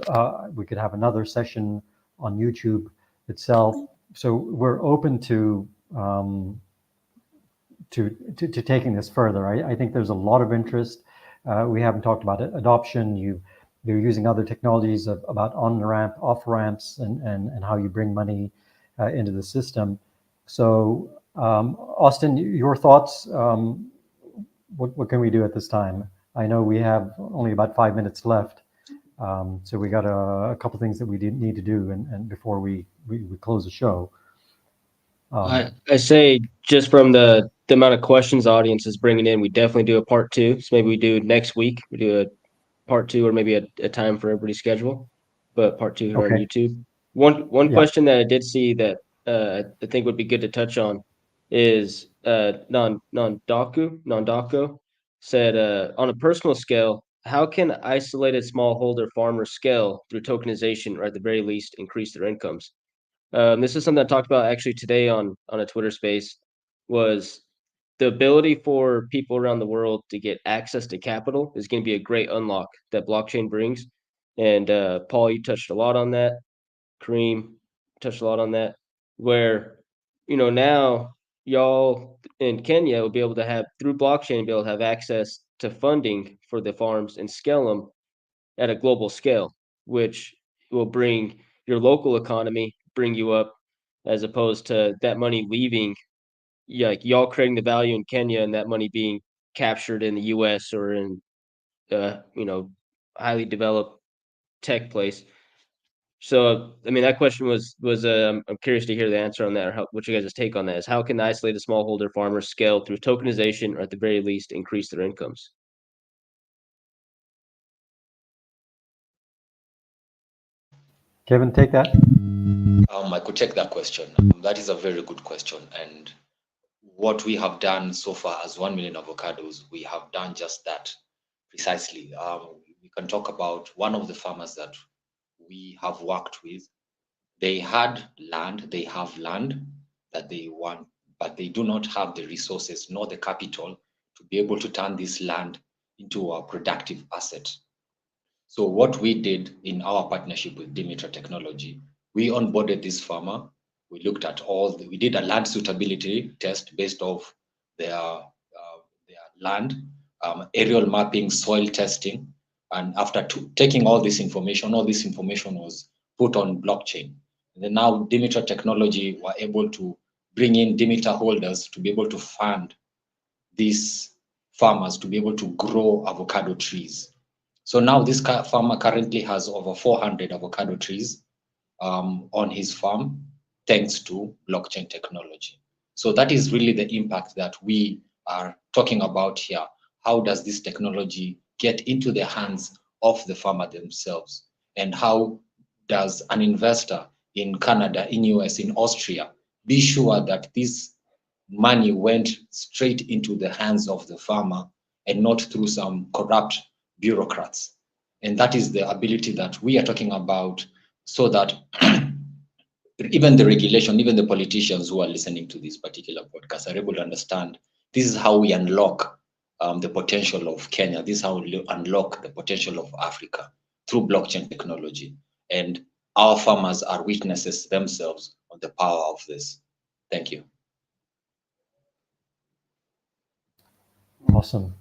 Speaker 2: We could have another session on YouTube itself. So we're open to taking this further. I think there's a lot of interest. We haven't talked about adoption. You're using other technologies about off ramps, and how you bring money into the system. So Austin, your thoughts? What can we do at this time? I know we have only about 5 minutes left, so we got a couple things that we need to do, and before we close the show.
Speaker 1: I say just from the amount of questions the audience is bringing in, we definitely do a part two. So maybe we do next week. We do a part two, or maybe a time for everybody's schedule. But part two here on
Speaker 2: Okay.
Speaker 1: YouTube. One
Speaker 2: Yeah.
Speaker 1: question that I did see that I think would be good to touch on is Nondako said on a personal scale, how can isolated smallholder farmers scale through tokenization, or at the very least increase their incomes? This is something I talked about actually today on a Twitter space, was the ability for people around the world to get access to capital is going to be a great unlock that blockchain brings. And Paul, you touched a lot on that. Kareem touched a lot on that, where now y'all in Kenya will be able to have, through blockchain, be able to have access to funding for the farms and scale them at a global scale, which will bring your local economy, bring you up, as opposed to that money leaving, like y'all creating the value in Kenya and that money being captured in the US or in highly developed tech place. So I mean, that question was I'm curious to hear the answer on that, or what you guys' take on that is. How can the isolated smallholder farmers scale through tokenization, or at the very least increase their incomes?
Speaker 2: Kevin, take that.
Speaker 3: I could take that question. That is a very good question. And what we have done so far as 1 million avocados, we have done just that precisely. We can talk about one of the farmers that we have worked with. They had land, they have land that they want, but they do not have the resources nor the capital to be able to turn this land into a productive asset. So what we did in our partnership with Dimitra Technology, we onboarded this farmer. We looked at we did a land suitability test based off their land, aerial mapping, soil testing. And after taking all this information was put on blockchain. And then now Dimitra Technology were able to bring in Dimitra holders to be able to fund these farmers to be able to grow avocado trees. So now this farmer currently has over 400 avocado trees on his farm, thanks to blockchain technology. So that is really the impact that we are talking about here. How does this technology get into the hands of the farmer themselves? And how does an investor in Canada, in US, in Austria, be sure that this money went straight into the hands of the farmer and not through some corrupt bureaucrats? And that is the ability that we are talking about, so that even the regulation, even the politicians who are listening to this particular podcast are able to understand this is how we unlock the potential of Kenya. This is how we unlock the potential of Africa through blockchain technology. And our farmers are witnesses themselves on the power of this. Thank you.
Speaker 2: Awesome.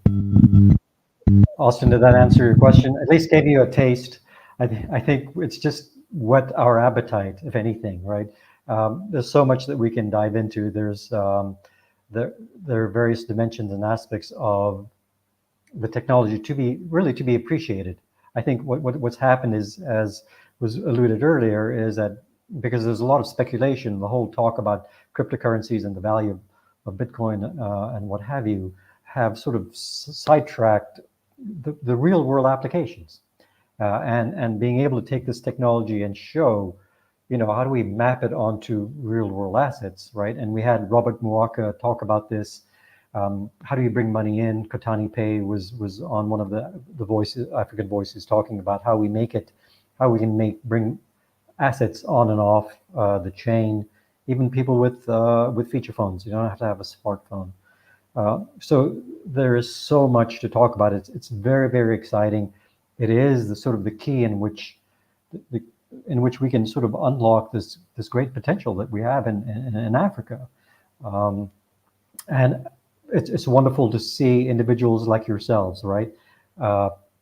Speaker 2: Austin, did that answer your question? At least gave you a taste. I think it's just whet our appetite, if anything, right? There's so much that we can dive into. There are various dimensions and aspects of the technology to be appreciated. I think what's happened is, as was alluded earlier, is that because there's a lot of speculation, the whole talk about cryptocurrencies and the value of Bitcoin and what have you, have sort of sidetracked the real world applications, and being able to take this technology and show, how do we map it onto real world assets, right? And we had Robert Muaka talk about this. How do you bring money in? Kotani Pay was on one of the voices, African voices, talking about how we can bring assets on and off the chain, even people with feature phones. You don't have to have a smartphone. So there is so much to talk about. It's very, very exciting. It is the sort of the key in which we can sort of unlock this great potential that we have in Africa. And it's wonderful to see individuals like yourselves, right,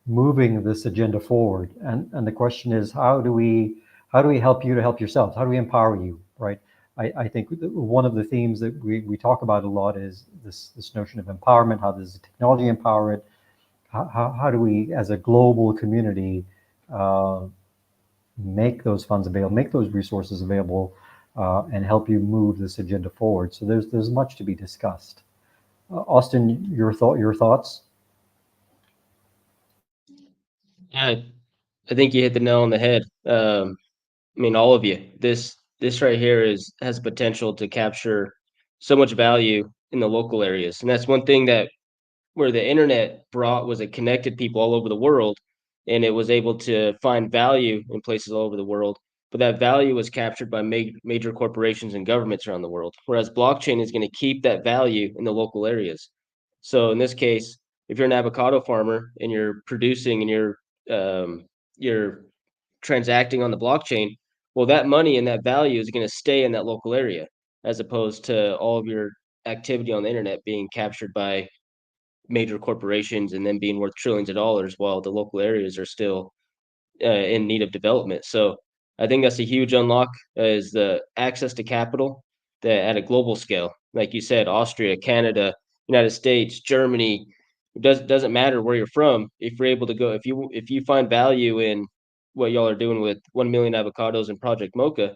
Speaker 2: moving this agenda forward. And the question is, how do we help you to help yourselves? How do we empower you, right? I think one of the themes that we talk about a lot is this notion of empowerment. How does technology empower it? How do we, as a global community, make those funds available, make those resources available, and help you move this agenda forward? So there's much to be discussed. Austin, your thoughts?
Speaker 1: Yeah, I think you hit the nail on the head. I mean, all of you. This right here has potential to capture so much value in the local areas, and that's one thing that where the internet brought was it connected people all over the world, and it was able to find value in places all over the world. But that value was captured by major corporations and governments around the world. Whereas blockchain is going to keep that value in the local areas. So in this case, if you're an avocado farmer and you're producing and you're transacting on the blockchain, well, that money and that value is going to stay in that local area, as opposed to all of your activity on the internet being captured by major corporations and then being worth trillions of dollars while the local areas are still in need of development. So I think that's a huge unlock is the access to capital that at a global scale, like you said, Austria, Canada, United States, Germany. It doesn't matter where you're from. If you're able to go, if you find value in what y'all are doing with 1 million avocados and Project MØcha,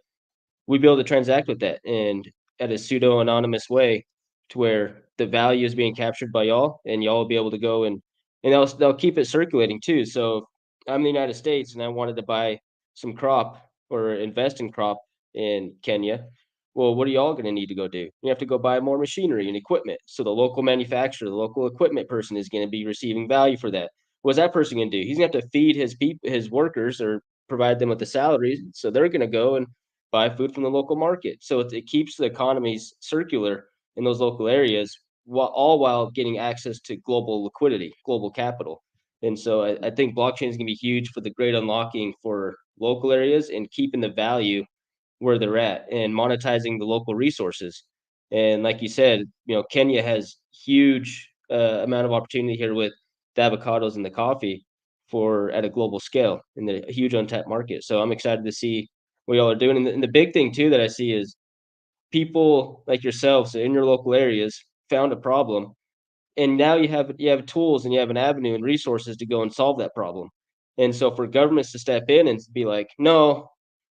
Speaker 1: we'd be able to transact with that and at a pseudo anonymous way to where the value is being captured by y'all and y'all will be able to go and they'll keep it circulating too. So if I'm in the United States and I wanted to buy some crop or invest in crop in Kenya. Well, what are y'all going to need to go do? You have to go buy more machinery and equipment. So the local manufacturer, the local equipment person is going to be receiving value for that. What's that person going to do? He's going to have to feed his workers or provide them with the salaries. So they're going to go and buy food from the local market. So it keeps the economies circular in those local areas, while getting access to global liquidity, global capital. And so I think blockchain is going to be huge for the great unlocking for local areas and keeping the value where they're at and monetizing the local resources. And like you said, Kenya has huge amount of opportunity here with the avocados and the coffee for at a global scale in the huge untapped market. So I'm excited to see what y'all are doing. And the big thing too that I see is people like yourselves in your local areas found a problem, and now you have tools and you have an avenue and resources to go and solve that problem. And so for governments to step in and be like, no,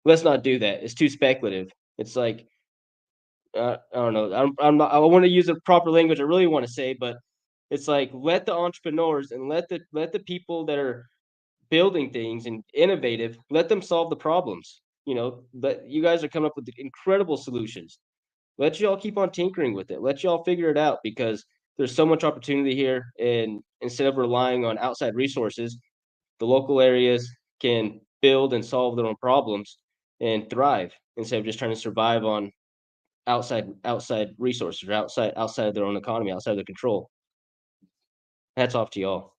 Speaker 1: let's not do that. It's too speculative. It's like I don't know. I'm not. I want to use a proper language. I really want to say, but it's like let the entrepreneurs and let the people that are building things and innovative, let them solve the problems. But you guys are coming up with incredible solutions. Let y'all keep on tinkering with it. Let y'all figure it out because there's so much opportunity here. And instead of relying on outside resources, the local areas can build and solve their own problems and thrive instead of just trying to survive on outside resources or outside of their own economy, outside of their control. Hats off to y'all.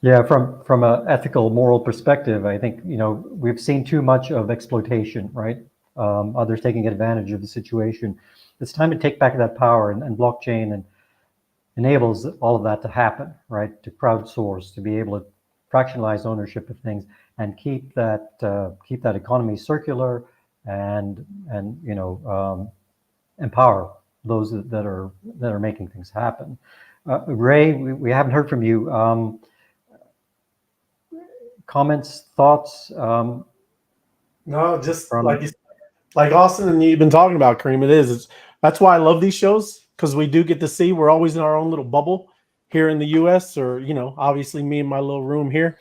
Speaker 2: Yeah, from an ethical, moral perspective, I think we've seen too much of exploitation, right? Others taking advantage of the situation. It's time to take back that power, and blockchain enables all of that to happen, right? To crowdsource, to be able to fractionalize ownership of things, and keep that economy circular, and empower those that are making things happen. Ray, we haven't heard from you. Comments, thoughts?
Speaker 7: No, just like Austin and you've been talking about, Kareem. That's why I love these shows, because we do get to see. We're always in our own little bubble here in the U.S. or obviously me in my little room here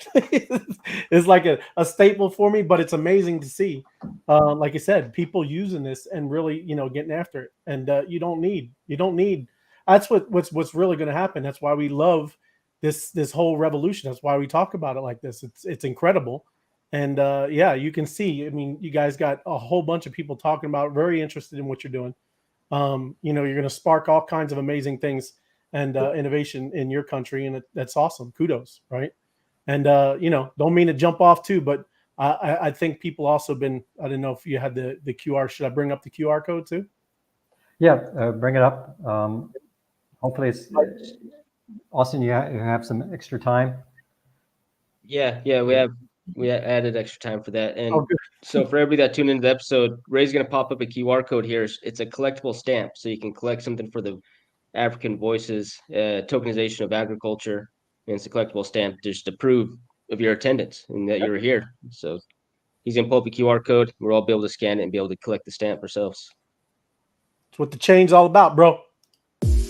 Speaker 7: is like a staple for me. But it's amazing to see, like I said, people using this and really getting after it. And you don't need. That's what's really going to happen. That's why we love this whole revolution. That's why we talk about it like this. It's incredible. And yeah, you can see, I mean, you guys got a whole bunch of people talking about, very interested in what you're doing. You're going to spark all kinds of amazing things and innovation in your country. And that's awesome. Kudos. Right. And, don't mean to jump off too, but I think people also been, I don't know if you had the QR, should I bring up the QR code too?
Speaker 2: Yeah, bring it up. Hopefully it's, Austin, you have some extra time.
Speaker 1: Yeah, we have we added extra time for that. And
Speaker 7: Oh, good.
Speaker 1: so for everybody that tuned into the episode, Ray's going to pop up a QR code here. It's a collectible stamp, so you can collect something for the African Voices Tokenization of Agriculture. And it's a collectible stamp just to prove of your attendance and that you're here. So he's going to pull up a QR code. We'll all be able to scan it and be able to collect the stamp ourselves.
Speaker 7: That's what the chain's all about, bro.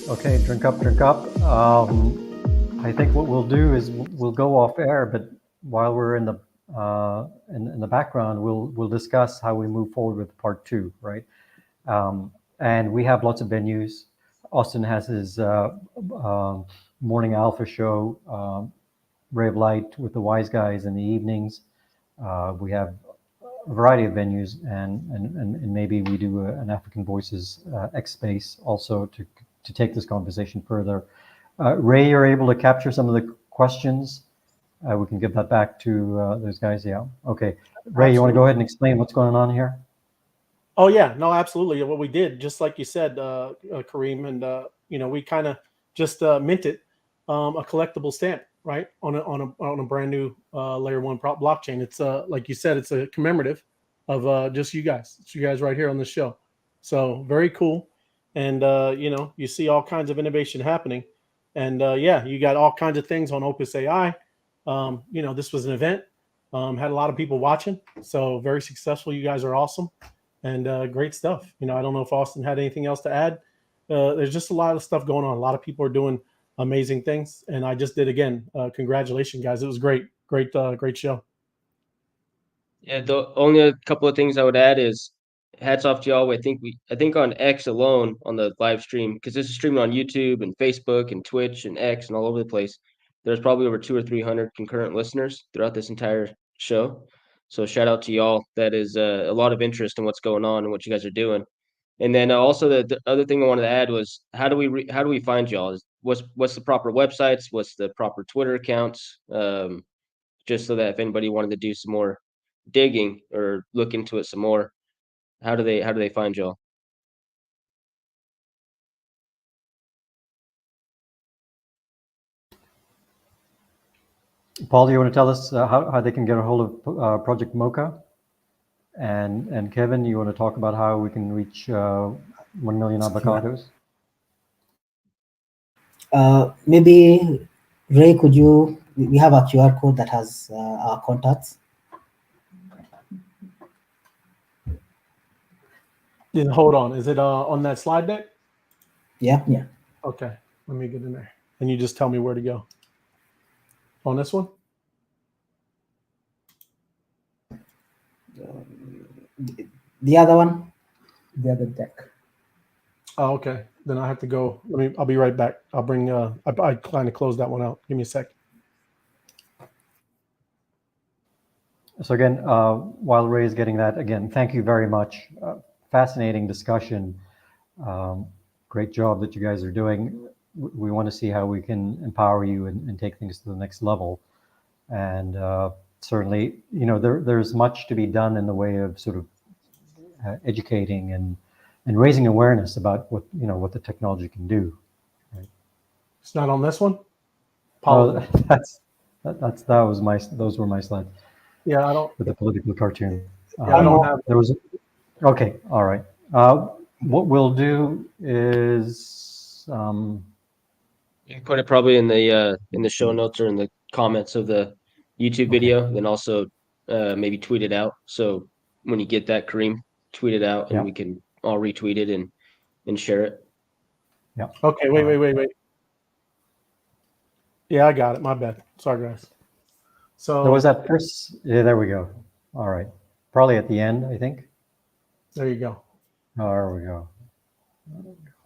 Speaker 2: Okay, drink up, drink up. I think what we'll do is we'll go off air, but while we're in the background, we'll discuss how we move forward with part 2, right? And we have lots of venues. Austin has his morning alpha show, Ray of Light with the Wise Guys in the evenings. We have a variety of venues, and maybe we do an African Voices X Space also to take this conversation further. Ray, you're able to capture some of the questions. We can give that back to those guys. Yeah. Okay. Ray, you want to go ahead and explain what's going on here?
Speaker 7: Oh yeah, no, absolutely. What we did, just like you said, Kareem, and we kind of just minted a collectible stamp, right, on a brand new layer 1 blockchain. It's like you said, it's a commemorative of just you guys. It's you guys right here on the show. So very cool, and you see all kinds of innovation happening, and yeah, you got all kinds of things on Opus AI. This was an event, had a lot of people watching, so very successful. You guys are awesome. And great stuff. I don't know if Austin had anything else to add. There's just a lot of stuff going on. A lot of people are doing amazing things. And I just did again. Congratulations, guys. It was great. Great show.
Speaker 1: Yeah, the only a couple of things I would add is hats off to y'all. I think on X alone on the live stream, because this is streaming on YouTube and Facebook and Twitch and X and all over the place. There's probably over 200 or 300 concurrent listeners throughout this entire show. So shout out to y'all. That is a lot of interest in what's going on and what you guys are doing. And then also the other thing I wanted to add was how do we find y'all? What's the proper websites? What's the proper Twitter accounts? Just so that if anybody wanted to do some more digging or look into it some more, how do they find y'all?
Speaker 2: Paul, you want to tell us how they can get a hold of Project MØcha? And Kevin, you want to talk about how we can reach 1 million avocados?
Speaker 5: Maybe Ray, we have a QR code that has our contacts.
Speaker 7: Yeah, hold on. Is it on that slide deck?
Speaker 5: Yeah.
Speaker 7: Okay, let me get in there. And you just tell me where to go. On this one?
Speaker 5: The other one?
Speaker 4: The other deck.
Speaker 7: Oh, okay. Then I have to go. I'll be right back. I'll bring I kind of closed that one out. Give me a sec.
Speaker 2: So again, while Ray is getting that, again, thank you very much. Fascinating discussion. Great job that you guys are doing. We want to see how we can empower you and take things to the next level. And certainly, there's much to be done in the way of sort of educating and raising awareness about what the technology can do. Right?
Speaker 7: It's not on this one.
Speaker 2: Oh, those were my slides.
Speaker 7: Yeah, I don't.
Speaker 2: With the political cartoon.
Speaker 7: Yeah, I don't have.
Speaker 2: There was. Okay, all right. What we'll do is.
Speaker 1: You can put it probably in the show notes or in the comments of the YouTube video. Then also maybe tweet it out. So when you get that, Kareem, tweet it out, and we can all retweet it and share it.
Speaker 2: Yeah.
Speaker 7: Okay. Wait. Yeah, I got it. My bad. Sorry, guys. So
Speaker 2: there was that first. Yeah, there we go. All right. Probably at the end, I think.
Speaker 7: There you go.
Speaker 2: Oh, there we go.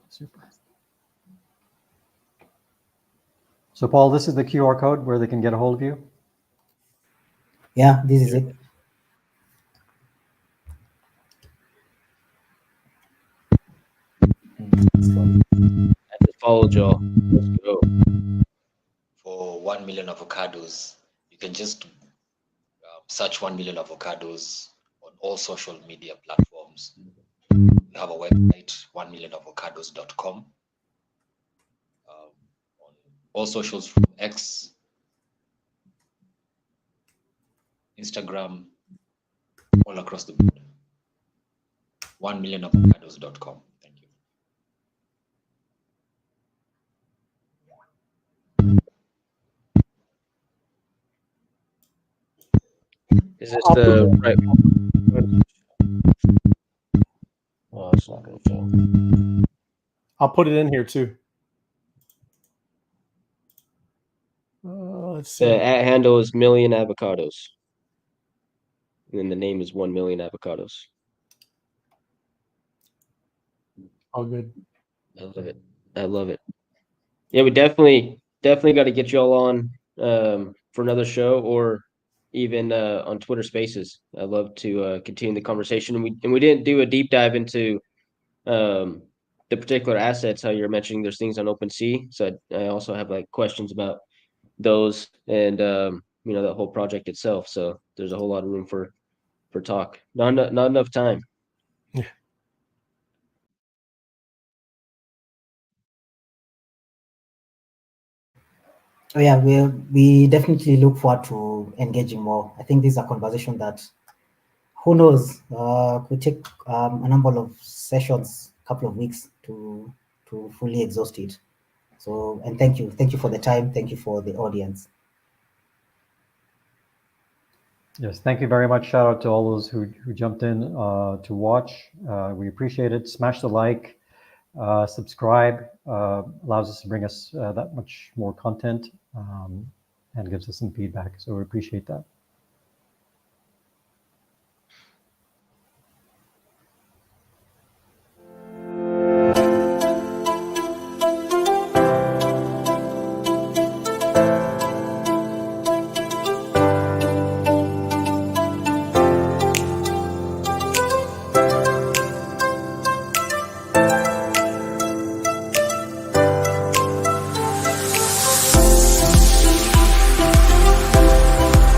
Speaker 2: Super. So, Paul, this is the QR code where they can get a hold of you?
Speaker 5: Yeah, this is it.
Speaker 1: Follow Joe. Let's go.
Speaker 3: For 1 million avocados, you can just search 1 million avocados on all social media platforms. We have a website, 1millionavocados.com. On all socials from X, Instagram, all across the board. 1millionavocados.com. Thank you.
Speaker 1: Is this the right? Oh, it's not going to show.
Speaker 7: I'll put it in here too. Let's see.
Speaker 1: The at handle is Million Avocados. And then the name is 1 Million Avocados.
Speaker 7: All good.
Speaker 1: I love it. I love it. Yeah, we definitely got to get you all on for another show, or even on Twitter Spaces. I'd love to continue the conversation. And we didn't do a deep dive into the particular assets. How you're mentioning there's things on OpenSea. So I also have like questions about those and that whole project itself. So there's a whole lot of room for talk. Not enough time.
Speaker 5: Oh yeah, we definitely look forward to engaging more. I think this is a conversation that, who knows, could take a number of sessions, a couple of weeks to fully exhaust it. So, and thank you for the time. Thank you for the audience.
Speaker 2: Yes, thank you very much. Shout out to all those who jumped in to watch. We appreciate it. Smash the like, subscribe. Allows us to bring us that much more content and gives us some feedback. So we appreciate that.